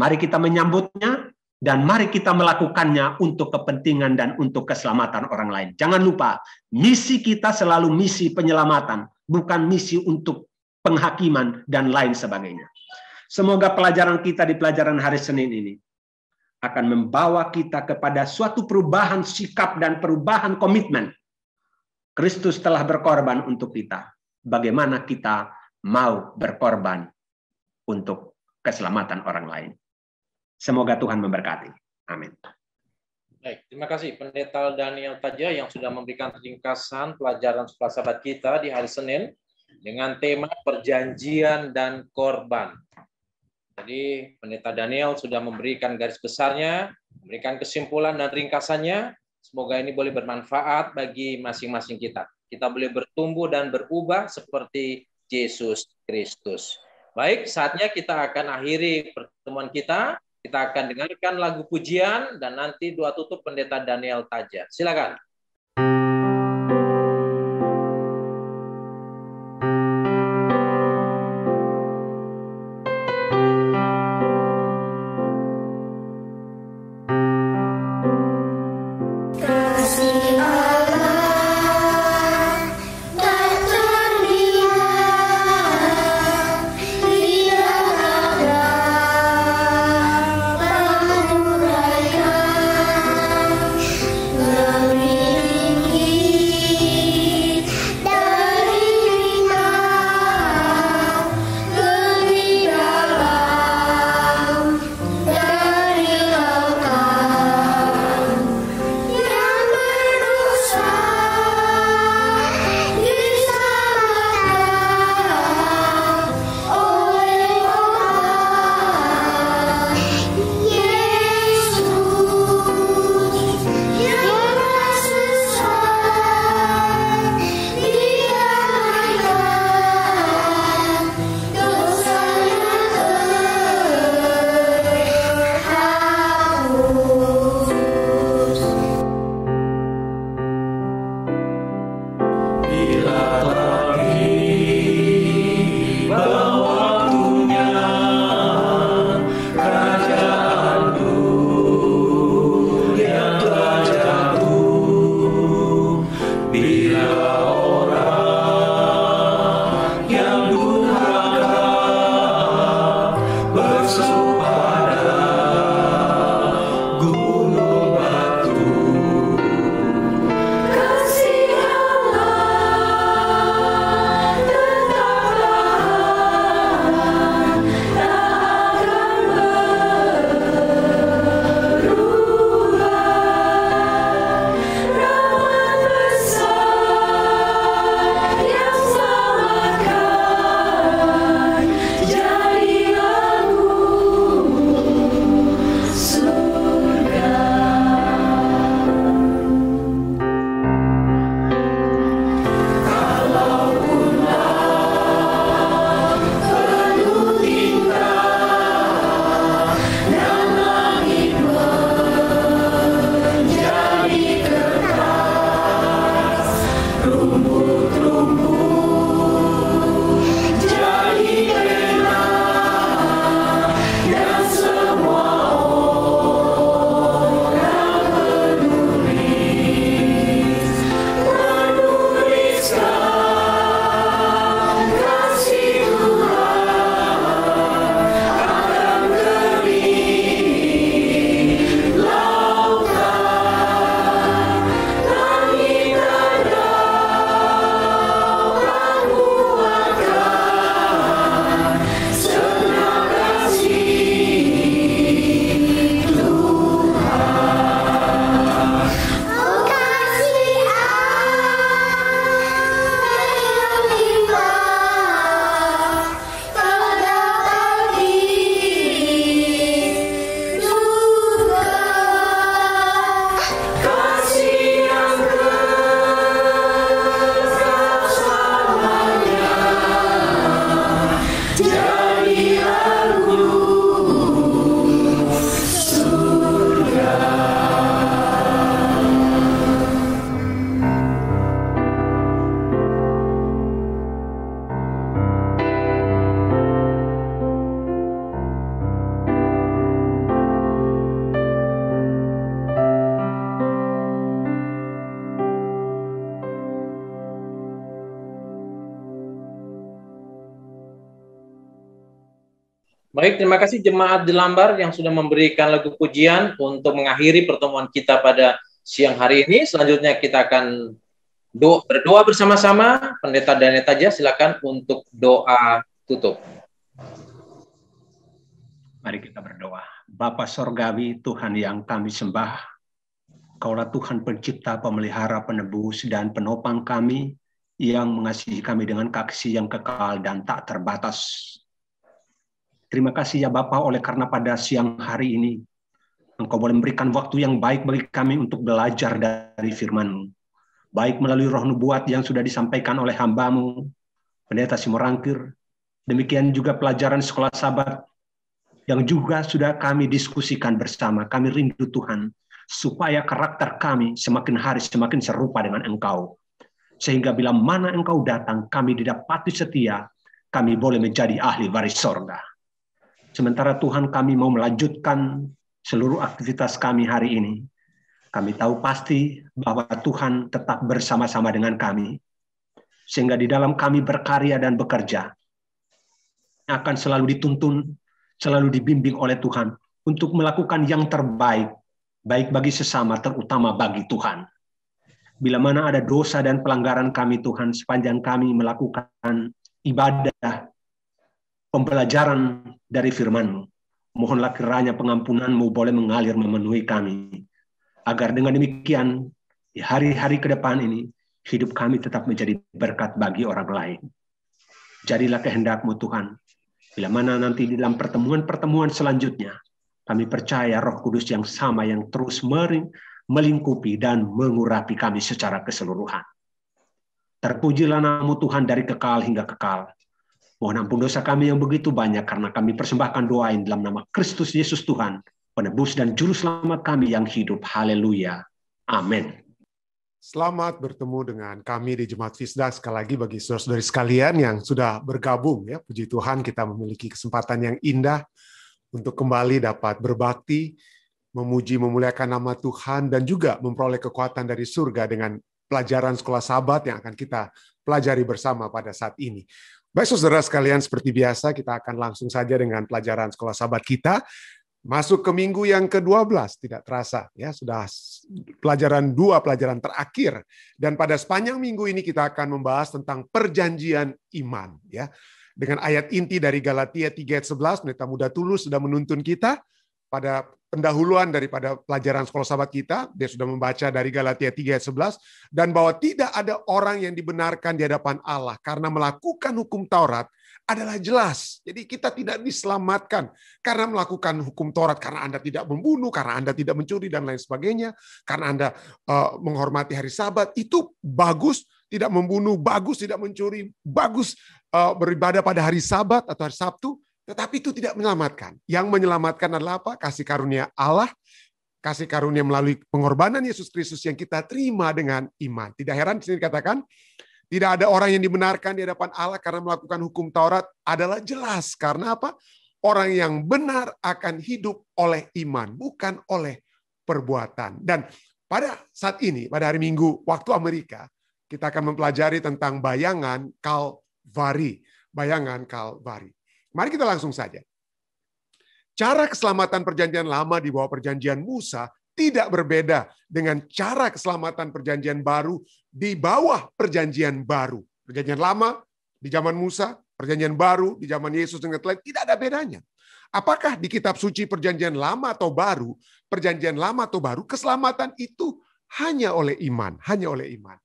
Mari kita menyambutnya dan mari kita melakukannya untuk kepentingan dan untuk keselamatan orang lain. Jangan lupa, misi kita selalu misi penyelamatan, bukan misi untuk penghakiman dan lain sebagainya. Semoga pelajaran kita di pelajaran hari Senin ini akan membawa kita kepada suatu perubahan sikap dan perubahan komitmen. Kristus telah berkorban untuk kita. Bagaimana kita mau berkorban untuk keselamatan orang lain? Semoga Tuhan memberkati. Amin. Baik, terima kasih Pendeta Daniel Taja yang sudah memberikan ringkasan pelajaran sekolah sahabat kita di hari Senin dengan tema perjanjian dan korban. Jadi Pendeta Daniel sudah memberikan garis besarnya, memberikan kesimpulan dan ringkasannya. Semoga ini boleh bermanfaat bagi masing-masing kita. Kita boleh bertumbuh dan berubah seperti Yesus Kristus. Baik, saatnya kita akan akhiri pertemuan kita. Kita akan dengarkan lagu pujian dan nanti doa tutup Pendeta Daniel Taja. Silakan. Baik, terima kasih jemaat di Lambar yang sudah memberikan lagu pujian untuk mengakhiri pertemuan kita pada siang hari ini. Selanjutnya kita akan berdoa bersama-sama. Pendeta Daniel Taja, silakan untuk doa tutup. Mari kita berdoa. Bapa Sorgawi, Tuhan yang kami sembah, Kaulah Tuhan pencipta, pemelihara, penebus, dan penopang kami, yang mengasihi kami dengan kasih yang kekal dan tak terbatas. Terima kasih ya Bapa, oleh karena pada siang hari ini, Engkau boleh memberikan waktu yang baik bagi kami untuk belajar dari firman-Mu. Baik melalui roh nubuat yang sudah disampaikan oleh hamba-Mu, Pendeta Simorangkir, demikian juga pelajaran sekolah Sabat, yang juga sudah kami diskusikan bersama. Kami rindu Tuhan, supaya karakter kami semakin hari semakin serupa dengan Engkau. Sehingga bila mana Engkau datang, kami didapati setia, kami boleh menjadi ahli waris sorga. Sementara Tuhan, kami mau melanjutkan seluruh aktivitas kami hari ini. Kami tahu pasti bahwa Tuhan tetap bersama-sama dengan kami. Sehingga di dalam kami berkarya dan bekerja, akan selalu dituntun, selalu dibimbing oleh Tuhan untuk melakukan yang terbaik, baik bagi sesama, terutama bagi Tuhan. Bila mana ada dosa dan pelanggaran kami Tuhan, sepanjang kami melakukan ibadah, pembelajaran dari firman-Mu, mohonlah kiranya pengampunan-Mu boleh mengalir memenuhi kami, agar dengan demikian, di hari-hari ke depan ini, hidup kami tetap menjadi berkat bagi orang lain. Jadilah kehendak-Mu Tuhan, bila mana nanti di dalam pertemuan-pertemuan selanjutnya, kami percaya Roh Kudus yang sama yang terus melingkupi dan mengurapi kami secara keseluruhan. Terpujilah nama-Mu Tuhan dari kekal hingga kekal. Mohon ampun dosa kami yang begitu banyak, karena kami persembahkan doa ini dalam nama Kristus Yesus Tuhan, penebus dan juru selamat kami yang hidup. Haleluya. Amin. Selamat bertemu dengan kami di Jemaat Fisda. Sekali lagi bagi saudara-saudari sekalian yang sudah bergabung, ya, puji Tuhan kita memiliki kesempatan yang indah untuk kembali dapat berbakti, memuji, memuliakan nama Tuhan, dan juga memperoleh kekuatan dari surga dengan pelajaran sekolah Sabat yang akan kita pelajari bersama pada saat ini. Baik saudara sekalian, seperti biasa kita akan langsung saja dengan pelajaran sekolah Sabat kita. Masuk ke minggu yang ke-12, tidak terasa, ya, sudah dua pelajaran terakhir. Dan pada sepanjang minggu ini kita akan membahas tentang perjanjian iman, ya. Dengan ayat inti dari Galatia 3 ayat 11, Pendeta Muda Tulus sudah menuntun kita pada pendahuluan daripada pelajaran sekolah Sabat kita. Dia sudah membaca dari Galatia 3 ayat 11, dan bahwa tidak ada orang yang dibenarkan di hadapan Allah karena melakukan hukum Taurat adalah jelas. Jadi kita tidak diselamatkan karena melakukan hukum Taurat, karena Anda tidak membunuh, karena Anda tidak mencuri, dan lain sebagainya, karena Anda menghormati hari Sabat. Itu bagus, tidak membunuh, bagus, tidak mencuri, bagus, beribadah pada hari Sabat atau hari Sabtu, tetapi itu tidak menyelamatkan. Yang menyelamatkan adalah apa? Kasih karunia Allah, kasih karunia melalui pengorbanan Yesus Kristus yang kita terima dengan iman. Tidak heran di sini dikatakan, tidak ada orang yang dibenarkan di hadapan Allah karena melakukan hukum Taurat, adalah jelas. Karena apa? Orang yang benar akan hidup oleh iman, bukan oleh perbuatan. Dan pada saat ini, pada hari Minggu, waktu Amerika, kita akan mempelajari tentang bayangan Kalvari. Bayangan Kalvari. Mari kita langsung saja. Cara keselamatan perjanjian lama di bawah perjanjian Musa tidak berbeda dengan cara keselamatan perjanjian baru di bawah perjanjian baru. Perjanjian lama di zaman Musa, perjanjian baru di zaman Yesus dengan lain, tidak ada bedanya. Apakah di kitab suci perjanjian lama atau baru, perjanjian lama atau baru, keselamatan itu hanya oleh iman, hanya oleh iman.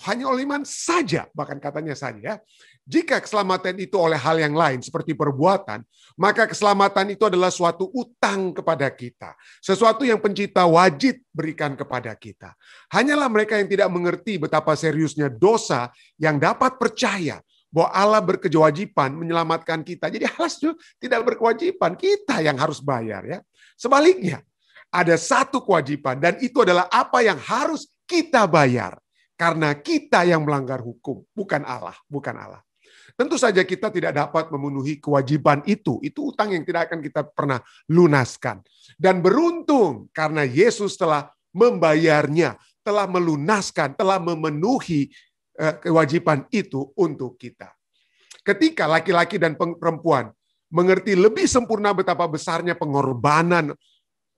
Hanya oleh iman saja, bahkan katanya saja. Jika keselamatan itu oleh hal yang lain seperti perbuatan, maka keselamatan itu adalah suatu utang kepada kita. Sesuatu yang pencipta wajib berikan kepada kita. Hanyalah mereka yang tidak mengerti betapa seriusnya dosa yang dapat percaya bahwa Allah berkewajiban menyelamatkan kita. Jadi Allah tidak berkewajiban, kita yang harus bayar, ya. Sebaliknya, ada satu kewajiban, dan itu adalah apa yang harus kita bayar. Karena kita yang melanggar hukum, bukan Allah, bukan Allah. Tentu saja kita tidak dapat memenuhi kewajiban itu. Itu utang yang tidak akan kita pernah lunaskan. Dan beruntung karena Yesus telah membayarnya, telah melunaskan, telah memenuhi kewajiban itu untuk kita. Ketika laki-laki dan perempuan mengerti lebih sempurna betapa besarnya pengorbanan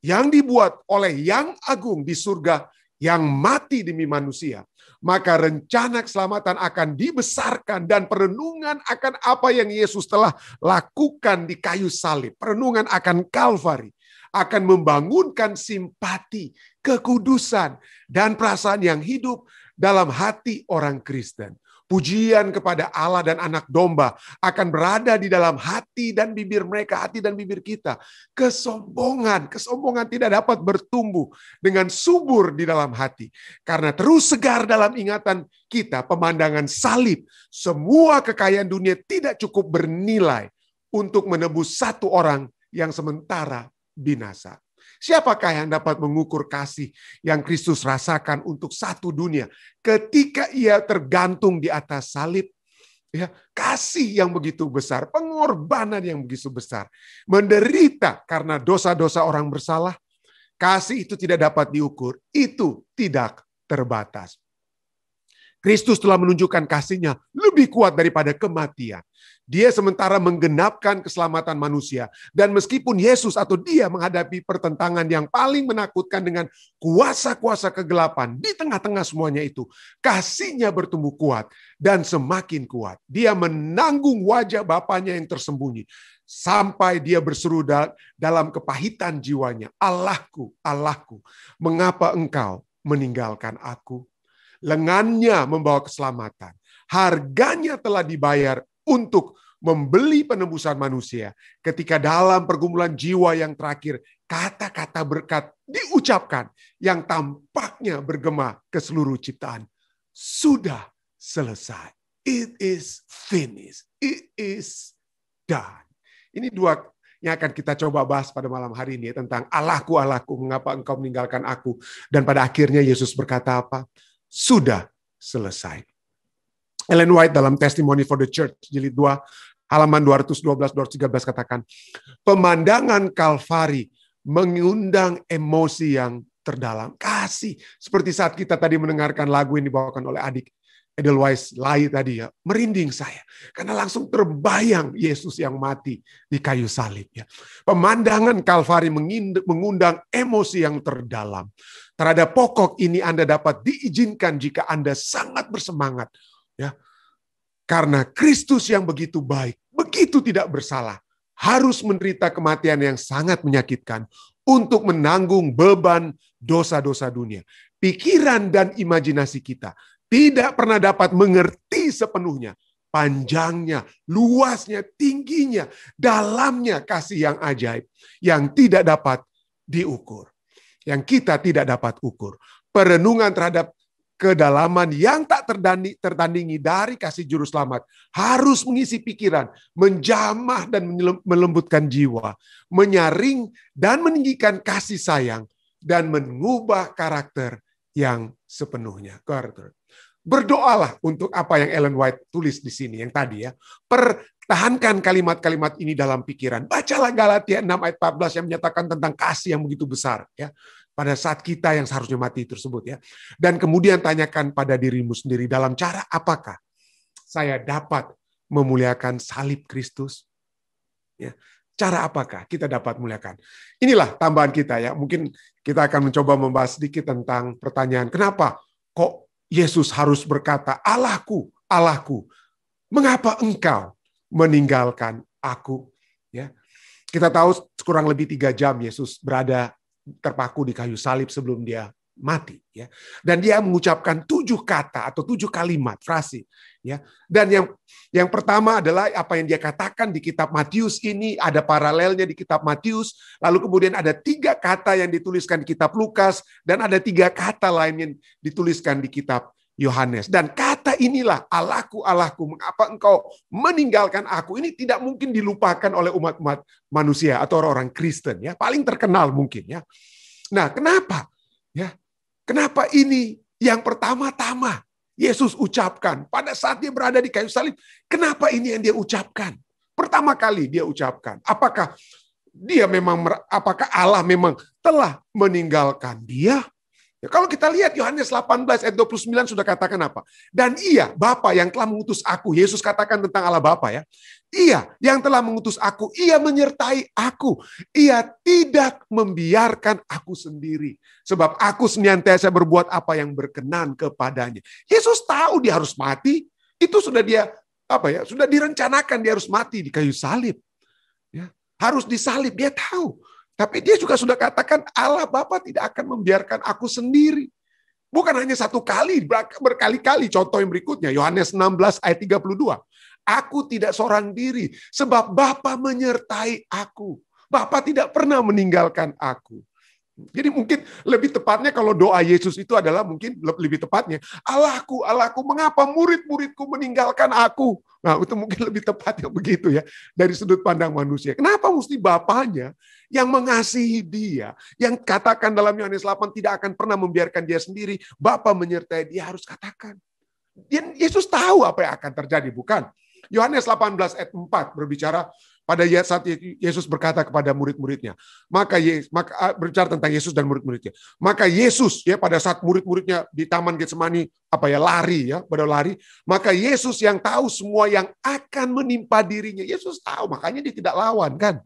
yang dibuat oleh Yang Agung di surga yang mati demi manusia, maka rencana keselamatan akan dibesarkan dan perenungan akan apa yang Yesus telah lakukan di kayu salib, perenungan akan Kalvari, akan membangunkan simpati, kekudusan, dan perasaan yang hidup dalam hati orang Kristen. Pujian kepada Allah dan Anak Domba akan berada di dalam hati dan bibir mereka, hati dan bibir kita. Kesombongan tidak dapat bertumbuh dengan subur di dalam hati. Karena terus segar dalam ingatan kita pemandangan salib. Semua kekayaan dunia tidak cukup bernilai untuk menebus satu orang yang sementara binasa. Siapakah yang dapat mengukur kasih yang Kristus rasakan untuk satu dunia ketika ia tergantung di atas salib? Ya, kasih yang begitu besar, pengorbanan yang begitu besar, menderita karena dosa-dosa orang bersalah. Kasih itu tidak dapat diukur, itu tidak terbatas. Kristus telah menunjukkan kasih-Nya lebih kuat daripada kematian. Dia sementara menggenapkan keselamatan manusia. Dan meskipun Yesus atau dia menghadapi pertentangan yang paling menakutkan dengan kuasa-kuasa kegelapan, di tengah-tengah semuanya itu, kasih-Nya bertumbuh kuat dan semakin kuat. Dia menanggung wajah Bapaknya yang tersembunyi. Sampai dia berseru dalam kepahitan jiwanya, Allahku, Allahku, mengapa engkau meninggalkan aku? Lengannya membawa keselamatan. Harganya telah dibayar untuk membeli penebusan manusia. Ketika dalam pergumulan jiwa yang terakhir, kata-kata berkat diucapkan yang tampaknya bergema ke seluruh ciptaan. Sudah selesai. It is finished. It is done. Ini dua yang akan kita coba bahas pada malam hari ini tentang Allahku, Allahku, mengapa engkau meninggalkan aku? Dan pada akhirnya Yesus berkata apa? Sudah selesai. Ellen White dalam Testimony for the Church, jilid 2, halaman 212-213 katakan, pemandangan Kalvari mengundang emosi yang terdalam. Kasih. Seperti saat kita tadi mendengarkan lagu yang dibawakan oleh adik Edelweiss Lai tadi ya, merinding saya. Karena langsung terbayang Yesus yang mati di kayu salib. Ya. Pemandangan Kalvari mengundang emosi yang terdalam. Terhadap pokok ini Anda dapat diizinkan jika Anda sangat bersemangat. Ya. Karena Kristus yang begitu baik, begitu tidak bersalah, harus menderita kematian yang sangat menyakitkan untuk menanggung beban dosa-dosa dunia. Pikiran dan imajinasi kita tidak pernah dapat mengerti sepenuhnya panjangnya, luasnya, tingginya, dalamnya kasih yang ajaib yang tidak dapat diukur. Yang kita tidak dapat ukur. Perenungan terhadap kedalaman yang tak tertandingi dari kasih juru selamat harus mengisi pikiran, menjamah dan melembutkan jiwa, menyaring dan meninggikan kasih sayang, dan mengubah karakter yang sepenuhnya. Berdoalah untuk apa yang Ellen White tulis di sini, yang tadi ya. Pertahankan kalimat-kalimat ini dalam pikiran. Bacalah Galatia 6 ayat 14 yang menyatakan tentang kasih yang begitu besar ya. Pada saat kita yang seharusnya mati tersebut ya. Dan kemudian tanyakan pada dirimu sendiri dalam cara apakah saya dapat memuliakan salib Kristus? Ya. Cara apakah kita dapat memuliakan? Inilah tambahan kita ya. Mungkin kita akan mencoba membahas sedikit tentang pertanyaan kenapa kok Yesus harus berkata, Allahku, Allahku, mengapa engkau meninggalkan aku? Ya. Kita tahu kurang lebih 3 jam Yesus berada terpaku di kayu salib sebelum dia mati. Ya. Dan dia mengucapkan 7 kata atau 7 kalimat, frase. Ya. Dan yang pertama adalah apa yang dia katakan di kitab Matius ini, ada paralelnya di kitab Matius, lalu kemudian ada 3 kata yang dituliskan di kitab Lukas, dan ada 3 kata lain yang dituliskan di kitab Yohanes. Dan kata inilah, Allahku, Allahku, mengapa engkau meninggalkan aku? Ini tidak mungkin dilupakan oleh umat-umat manusia atau orang-orang Kristen. Ya, paling terkenal mungkin. Ya. Nah, kenapa? Ya, kenapa ini yang pertama-tama Yesus ucapkan pada saat dia berada di kayu salib? Kenapa ini yang dia ucapkan? Pertama kali dia ucapkan. Apakah Allah memang telah meninggalkan dia? Ya, kalau kita lihat Yohanes 18 ayat 29 sudah katakan apa? Dan ia, Bapa yang telah mengutus aku. Yesus katakan tentang Allah Bapa ya. Ia yang telah mengutus aku, ia menyertai aku. Ia tidak membiarkan aku sendiri. Sebab aku senantiasa berbuat apa yang berkenan kepadanya. Yesus tahu dia harus mati. Itu sudah dia sudah direncanakan dia harus mati di kayu salib. Ya, harus disalib, dia tahu. Tapi dia juga sudah katakan Allah Bapa tidak akan membiarkan aku sendiri. Bukan hanya satu kali, berkali-kali. Contoh yang berikutnya, Yohanes 16 ayat 32. Aku tidak seorang diri, sebab Bapa menyertai aku. Bapa tidak pernah meninggalkan aku. Jadi mungkin lebih tepatnya kalau doa Yesus itu adalah mungkin lebih tepatnya, Allahku, Allahku, mengapa murid-muridku meninggalkan aku? Nah, itu mungkin lebih tepatnya begitu ya, dari sudut pandang manusia. Kenapa mesti Bapaknya yang mengasihi dia, yang katakan dalam Yohanes 8 tidak akan pernah membiarkan dia sendiri, Bapa menyertai dia, harus katakan. Yesus tahu apa yang akan terjadi, bukan? Yohanes 18 ayat 4 berbicara pada saat Yesus berkata kepada murid-muridnya, maka berbicara tentang Yesus dan murid-muridnya. Maka Yesus ya pada saat murid-muridnya di Taman Getsemani lari, maka Yesus yang tahu semua yang akan menimpa dirinya. Yesus tahu, makanya dia tidak lawan kan.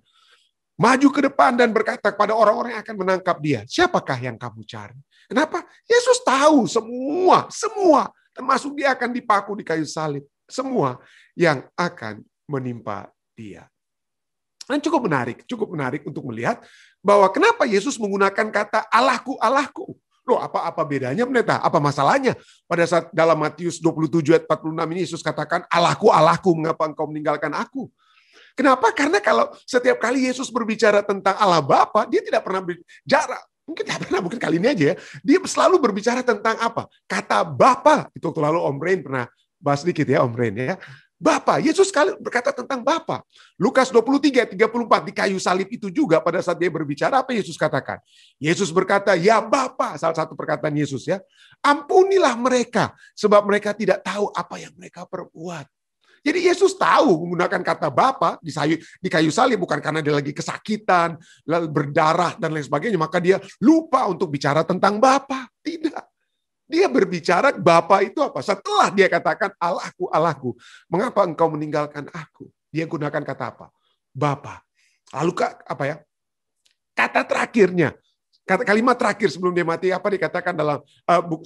Maju ke depan dan berkata kepada orang-orang yang akan menangkap dia, siapakah yang kamu cari? Kenapa? Yesus tahu semua, termasuk dia akan dipaku di kayu salib. Semua yang akan menimpa dia. Dan cukup menarik untuk melihat bahwa kenapa Yesus menggunakan kata Allahku, Allahku. Loh, apa bedanya pendeta? Apa masalahnya? Pada saat dalam Matius 27 ayat 46 ini Yesus katakan, Allahku, Allahku, mengapa engkau meninggalkan aku? Kenapa? Karena kalau setiap kali Yesus berbicara tentang Allah Bapa, dia tidak pernah berbicara, mungkin kali ini aja ya, dia selalu berbicara tentang apa? Kata Bapa. Itu lalu Om Rain pernah bahas sedikit ya, Om Rain ya. Bapa, Yesus sekali berkata tentang Bapa. Lukas 23, 34 di kayu salib itu juga pada saat dia berbicara, apa Yesus katakan? Yesus berkata, ya Bapa, salah satu perkataan Yesus ya, ampunilah mereka, sebab mereka tidak tahu apa yang mereka perbuat. Jadi Yesus tahu menggunakan kata Bapa di kayu salib bukan karena dia lagi kesakitan, lalu berdarah dan lain sebagainya, maka dia lupa untuk bicara tentang Bapa. Tidak. Dia berbicara Bapa itu apa? Setelah dia katakan Allahku, Allahku, mengapa engkau meninggalkan aku? Dia gunakan kata apa? Bapa. Lalu kata terakhirnya, kalimat terakhir sebelum dia mati apa dikatakan dalam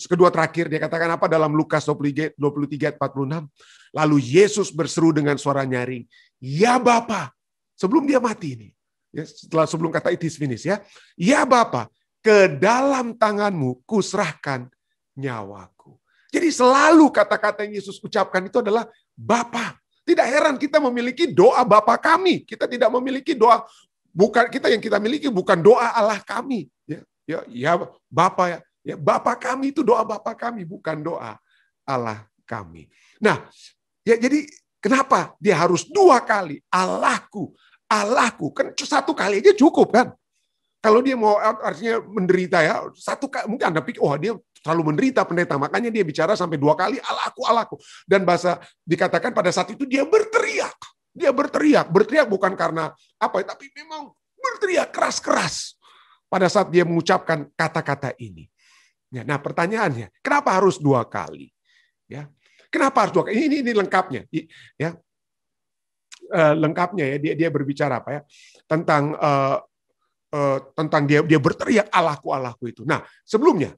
kedua terakhir dia katakan apa dalam Lukas 23 ayat 46. Lalu Yesus berseru dengan suara nyaring, ya Bapa. Sebelum dia mati ini. Ya, sebelum kata it is finished ya. Ya Bapa, ke dalam tanganmu kuserahkan nyawaku. Jadi selalu kata-kata yang Yesus ucapkan itu adalah Bapa. Tidak heran kita memiliki doa Bapa kami. Kita tidak memiliki doa yang kita miliki bukan doa Allah kami. Ya Bapa ya Bapa kami itu doa Bapa kami bukan doa Allah kami. Nah, ya jadi kenapa dia harus dua kali Allahku, Allahku? Kan satu kali aja cukup kan? Kalau dia mau artinya menderita ya, satu kali mungkin Anda pikir, dia selalu menderita pendeta, makanya dia bicara sampai dua kali Allahku, Allahku. Dan bahasa dikatakan pada saat itu dia berteriak. Dia berteriak bukan karena apa, tapi memang berteriak keras-keras pada saat dia mengucapkan kata-kata ini. Nah, pertanyaannya, kenapa harus dua kali? Ya, kenapa harus dua kali? Ini lengkapnya, ya. Lengkapnya ya, dia berbicara apa ya tentang dia berteriak Allahku, Allahku itu. Nah, sebelumnya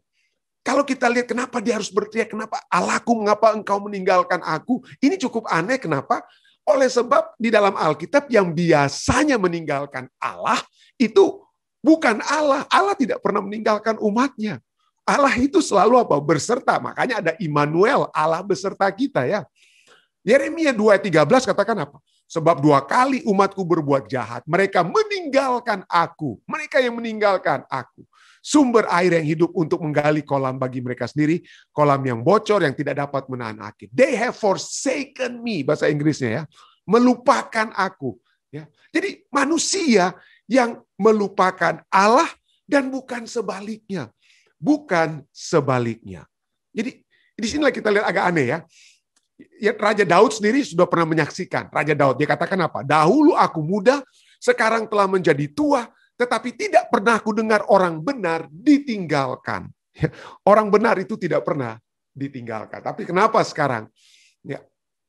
kalau kita lihat kenapa dia harus berteriak, kenapa Allahku, mengapa engkau meninggalkan aku? Ini cukup aneh, kenapa? Oleh sebab di dalam Alkitab yang biasanya meninggalkan Allah itu bukan Allah. Allah tidak pernah meninggalkan umatnya. Allah itu selalu apa? Berserta. Makanya ada Immanuel, Allah beserta kita ya. Yeremia 2:13 katakan apa? Sebab dua kali umatku berbuat jahat. Mereka meninggalkan aku. Mereka yang meninggalkan aku. Sumber air yang hidup untuk menggali kolam bagi mereka sendiri. Kolam yang bocor yang tidak dapat menahan air. They have forsaken me. Bahasa Inggrisnya ya. Melupakan aku. Ya. Jadi manusia yang melupakan Allah dan bukan sebaliknya. Bukan sebaliknya. Jadi di sinilah kita lihat agak aneh ya. Raja Daud sendiri sudah pernah menyaksikan. Raja Daud, dia katakan apa? Dahulu aku muda, sekarang telah menjadi tua, tetapi tidak pernah aku dengar orang benar ditinggalkan. Orang benar itu tidak pernah ditinggalkan. Tapi kenapa sekarang? Ya,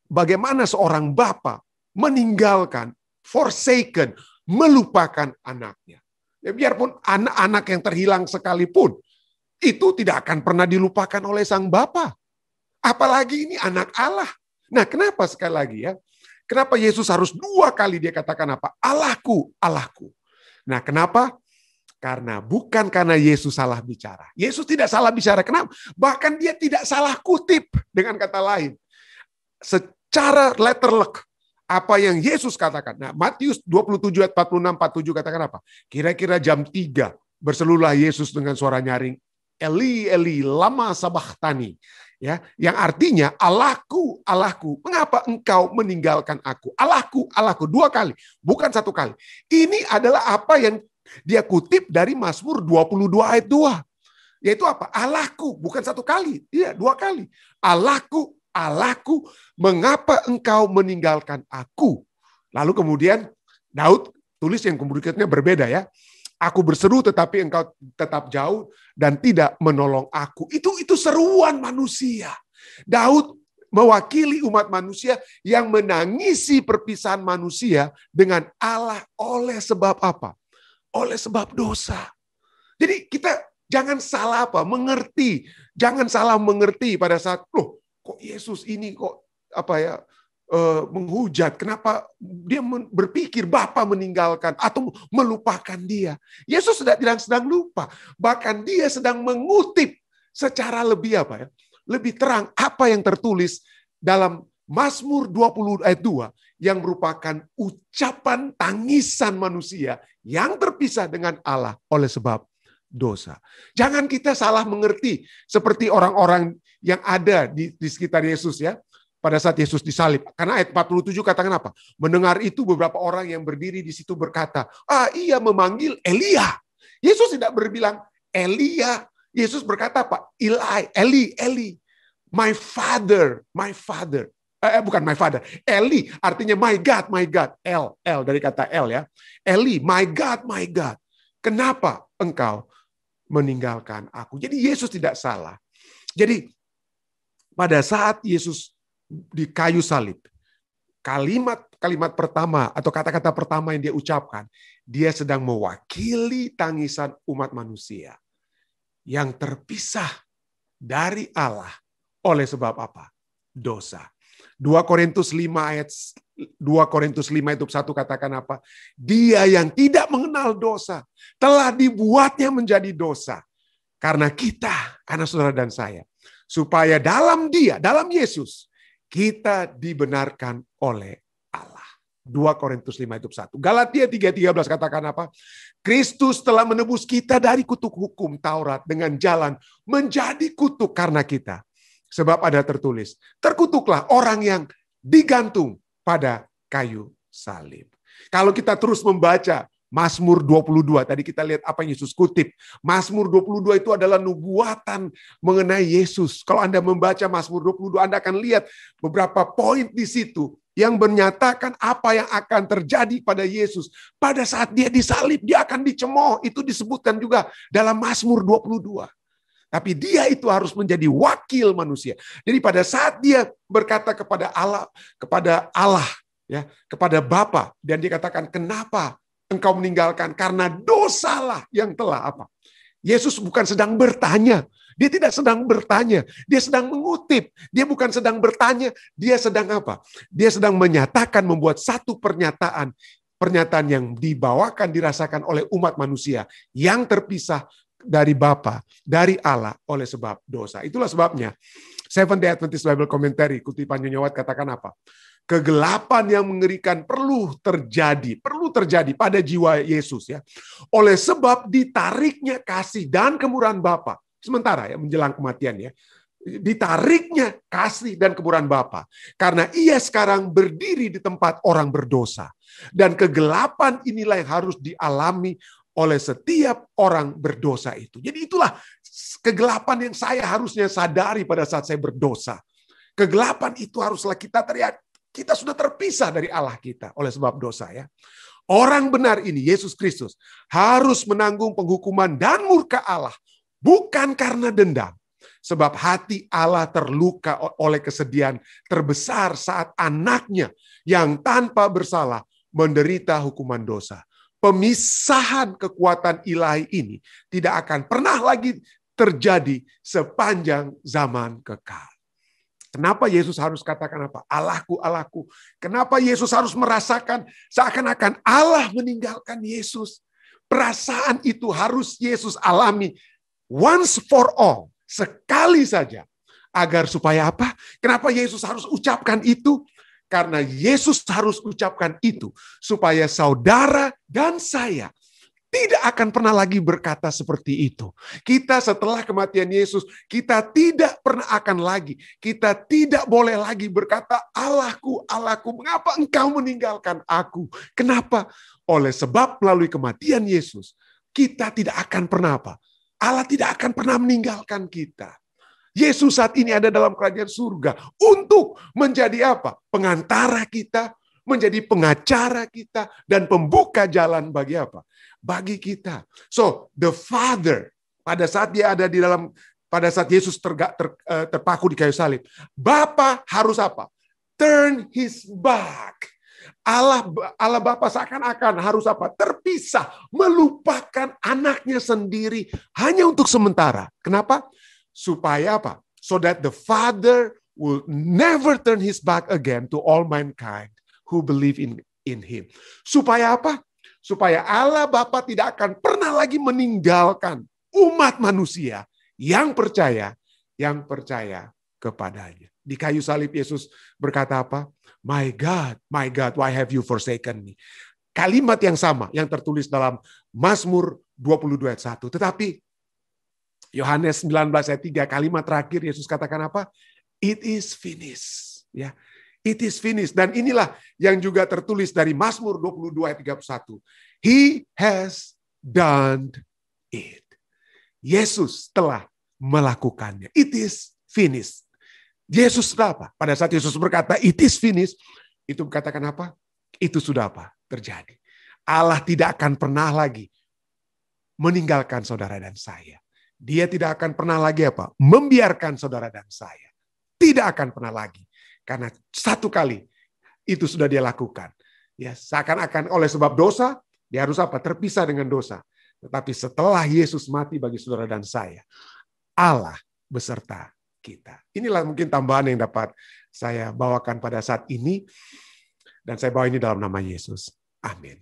bagaimana seorang bapa meninggalkan, forsaken, melupakan anaknya. Ya, biarpun anak-anak yang terhilang sekalipun, itu tidak akan pernah dilupakan oleh sang bapa. Apalagi ini anak Allah. Nah, kenapa sekali lagi ya? Kenapa Yesus harus 2 kali dia katakan apa? Allahku, Allahku. Nah, kenapa? Bukan karena Yesus salah bicara. Yesus tidak salah bicara. Kenapa? Bahkan dia tidak salah kutip. Dengan kata lain, secara letterlek, apa yang Yesus katakan. Nah, Matius 27 ayat 46-47 katakan apa? Kira-kira jam 3 berseluruhlah Yesus dengan suara nyaring, Eli, Eli, lama sabachthani. Ya, yang artinya, Allahku, Allahku, mengapa engkau meninggalkan aku? Allahku, Allahku, 2 kali, bukan 1 kali. Ini adalah apa yang dia kutip dari Mazmur 22 ayat 2. Yaitu apa? Allahku, bukan 1 kali, iya 2 kali. Allahku, Allahku, mengapa engkau meninggalkan aku? Lalu kemudian Daud tulis yang berikutnya berbeda ya. Aku berseru tetapi engkau tetap jauh dan tidak menolong aku. Itu seruan manusia. Daud mewakili umat manusia yang menangisi perpisahan manusia dengan Allah oleh sebab apa? Oleh sebab dosa. Jadi kita jangan salah mengerti. Jangan salah mengerti pada saat, loh kok Yesus ini kok menghujat. Kenapa dia berpikir Bapa meninggalkan atau melupakan dia. Yesus tidak sedang lupa. Bahkan dia sedang mengutip secara lebih lebih terang apa yang tertulis dalam Mazmur 20 ayat 2 yang merupakan ucapan tangisan manusia yang terpisah dengan Allah oleh sebab dosa. Jangan kita salah mengerti seperti orang-orang yang ada di sekitar Yesus ya. Pada saat Yesus disalib. Karena ayat 47 katakan apa? Mendengar itu beberapa orang yang berdiri di situ berkata, ia memanggil Elia. Yesus tidak berbilang Elia. Yesus berkata apa? Eli, Eli. My father. Bukan my father. Eli artinya my God. El dari kata El ya. Eli, my God. Kenapa engkau meninggalkan aku? Jadi Yesus tidak salah. Jadi pada saat Yesus di kayu salib, kalimat pertama atau kata-kata pertama yang dia ucapkan, dia sedang mewakili tangisan umat manusia yang terpisah dari Allah oleh sebab apa? Dosa. 2 Korintus 5 ayat 2 Korintus 5 ayat 1 katakan apa? Dia yang tidak mengenal dosa telah dibuatnya menjadi dosa karena kita, karena saudara dan saya, supaya dalam dia, dalam Yesus, kita dibenarkan oleh Allah. 2 Korintus 5 ayat 1. Galatia 3:13 katakan apa? Kristus telah menebus kita dari kutuk hukum Taurat dengan jalan menjadi kutuk karena kita. Sebab ada tertulis, terkutuklah orang yang digantung pada kayu salib. Kalau kita terus membaca Mazmur 22, tadi kita lihat apa yang Yesus kutip. Mazmur 22 itu adalah nubuatan mengenai Yesus. Kalau Anda membaca Mazmur 22, Anda akan lihat beberapa poin di situ yang menyatakan apa yang akan terjadi pada Yesus. Pada saat dia disalib, dia akan dicemooh. Itu disebutkan juga dalam Mazmur 22. Tapi dia itu harus menjadi wakil manusia. Jadi pada saat dia berkata kepada Allah, ya, kepada Bapa, dan dia katakan, kenapa engkau meninggalkan? Karena dosalah yang telah apa? Yesus bukan sedang bertanya. Dia tidak sedang bertanya. Dia sedang mengutip. Dia bukan sedang bertanya. Dia sedang apa? Dia sedang menyatakan, membuat satu pernyataan. Pernyataan yang dibawakan, dirasakan oleh umat manusia yang terpisah dari Bapa, dari Allah oleh sebab dosa. Itulah sebabnya Seventh-day Adventist Bible Commentary kutipan Nyonya White katakan apa? Kegelapan yang mengerikan perlu terjadi pada jiwa Yesus ya. Oleh sebab ditariknya kasih dan kemurahan Bapa. Sementara ya menjelang kematian ya. Ditariknya kasih dan kemurahan Bapa. Karena ia sekarang berdiri di tempat orang berdosa. Dan kegelapan inilah yang harus dialami oleh setiap orang berdosa itu. Jadi itulah kegelapan yang saya harusnya sadari pada saat saya berdosa. Kegelapan itu haruslah kita teriak. Kita sudah terpisah dari Allah kita oleh sebab dosa ya. Orang benar ini, Yesus Kristus, harus menanggung penghukuman dan murka Allah bukan karena dendam. Sebab hati Allah terluka oleh kesedihan terbesar saat anaknya yang tanpa bersalah menderita hukuman dosa. Pemisahan kekuatan ilahi ini tidak akan pernah lagi terjadi sepanjang zaman kekal. Kenapa Yesus harus katakan apa? Allahku, Allahku. Kenapa Yesus harus merasakan seakan-akan Allah meninggalkan Yesus? Perasaan itu harus Yesus alami once for all. Sekali saja. Agar supaya apa? Kenapa Yesus harus ucapkan itu? Karena Yesus harus ucapkan itu. Supaya saudara dan saya tidak akan pernah lagi berkata seperti itu. Kita setelah kematian Yesus, kita tidak pernah akan lagi. Kita tidak boleh lagi berkata, Allahku, Allahku, mengapa engkau meninggalkan aku? Kenapa? Oleh sebab melalui kematian Yesus, kita tidak akan pernah apa? Allah tidak akan pernah meninggalkan kita. Yesus saat ini ada dalam kerajaan surga untuk menjadi apa? Pengantara kita, menjadi pengacara kita, dan pembuka jalan bagi apa? Bagi kita. So, the Father, pada saat dia ada di dalam, pada saat Yesus terpaku di kayu salib, Bapa harus apa? Turn his back. Allah Bapa seakan-akan harus apa? Terpisah, melupakan anaknya sendiri hanya untuk sementara. Kenapa? Supaya apa? So that the Father will never turn his back again to all mankind who believe in him. Supaya apa? Supaya Allah Bapa tidak akan pernah lagi meninggalkan umat manusia yang percaya kepadanya. Di kayu salib Yesus berkata apa? My God, why have you forsaken me? Kalimat yang sama yang tertulis dalam Mazmur 22 ayat 1. Tetapi Yohanes 19 ayat 3, kalimat terakhir Yesus katakan apa? It is finished. Ya, it is finished. Dan inilah yang juga tertulis dari Mazmur 22 ayat 31. He has done it. Yesus telah melakukannya. It is finished. Yesus sudah apa? Pada saat Yesus berkata, it is finished, itu katakan apa? Itu sudah apa? Terjadi. Allah tidak akan pernah lagi meninggalkan saudara dan saya. Dia tidak akan pernah lagi apa? Membiarkan saudara dan saya. Tidak akan pernah lagi. Karena satu kali itu sudah dia lakukan. Ya, seakan-akan oleh sebab dosa, dia harus apa? Terpisah dengan dosa. Tetapi setelah Yesus mati bagi saudara dan saya, Allah beserta kita. Inilah mungkin tambahan yang dapat saya bawakan pada saat ini. Dan saya bawa ini dalam nama Yesus. Amin.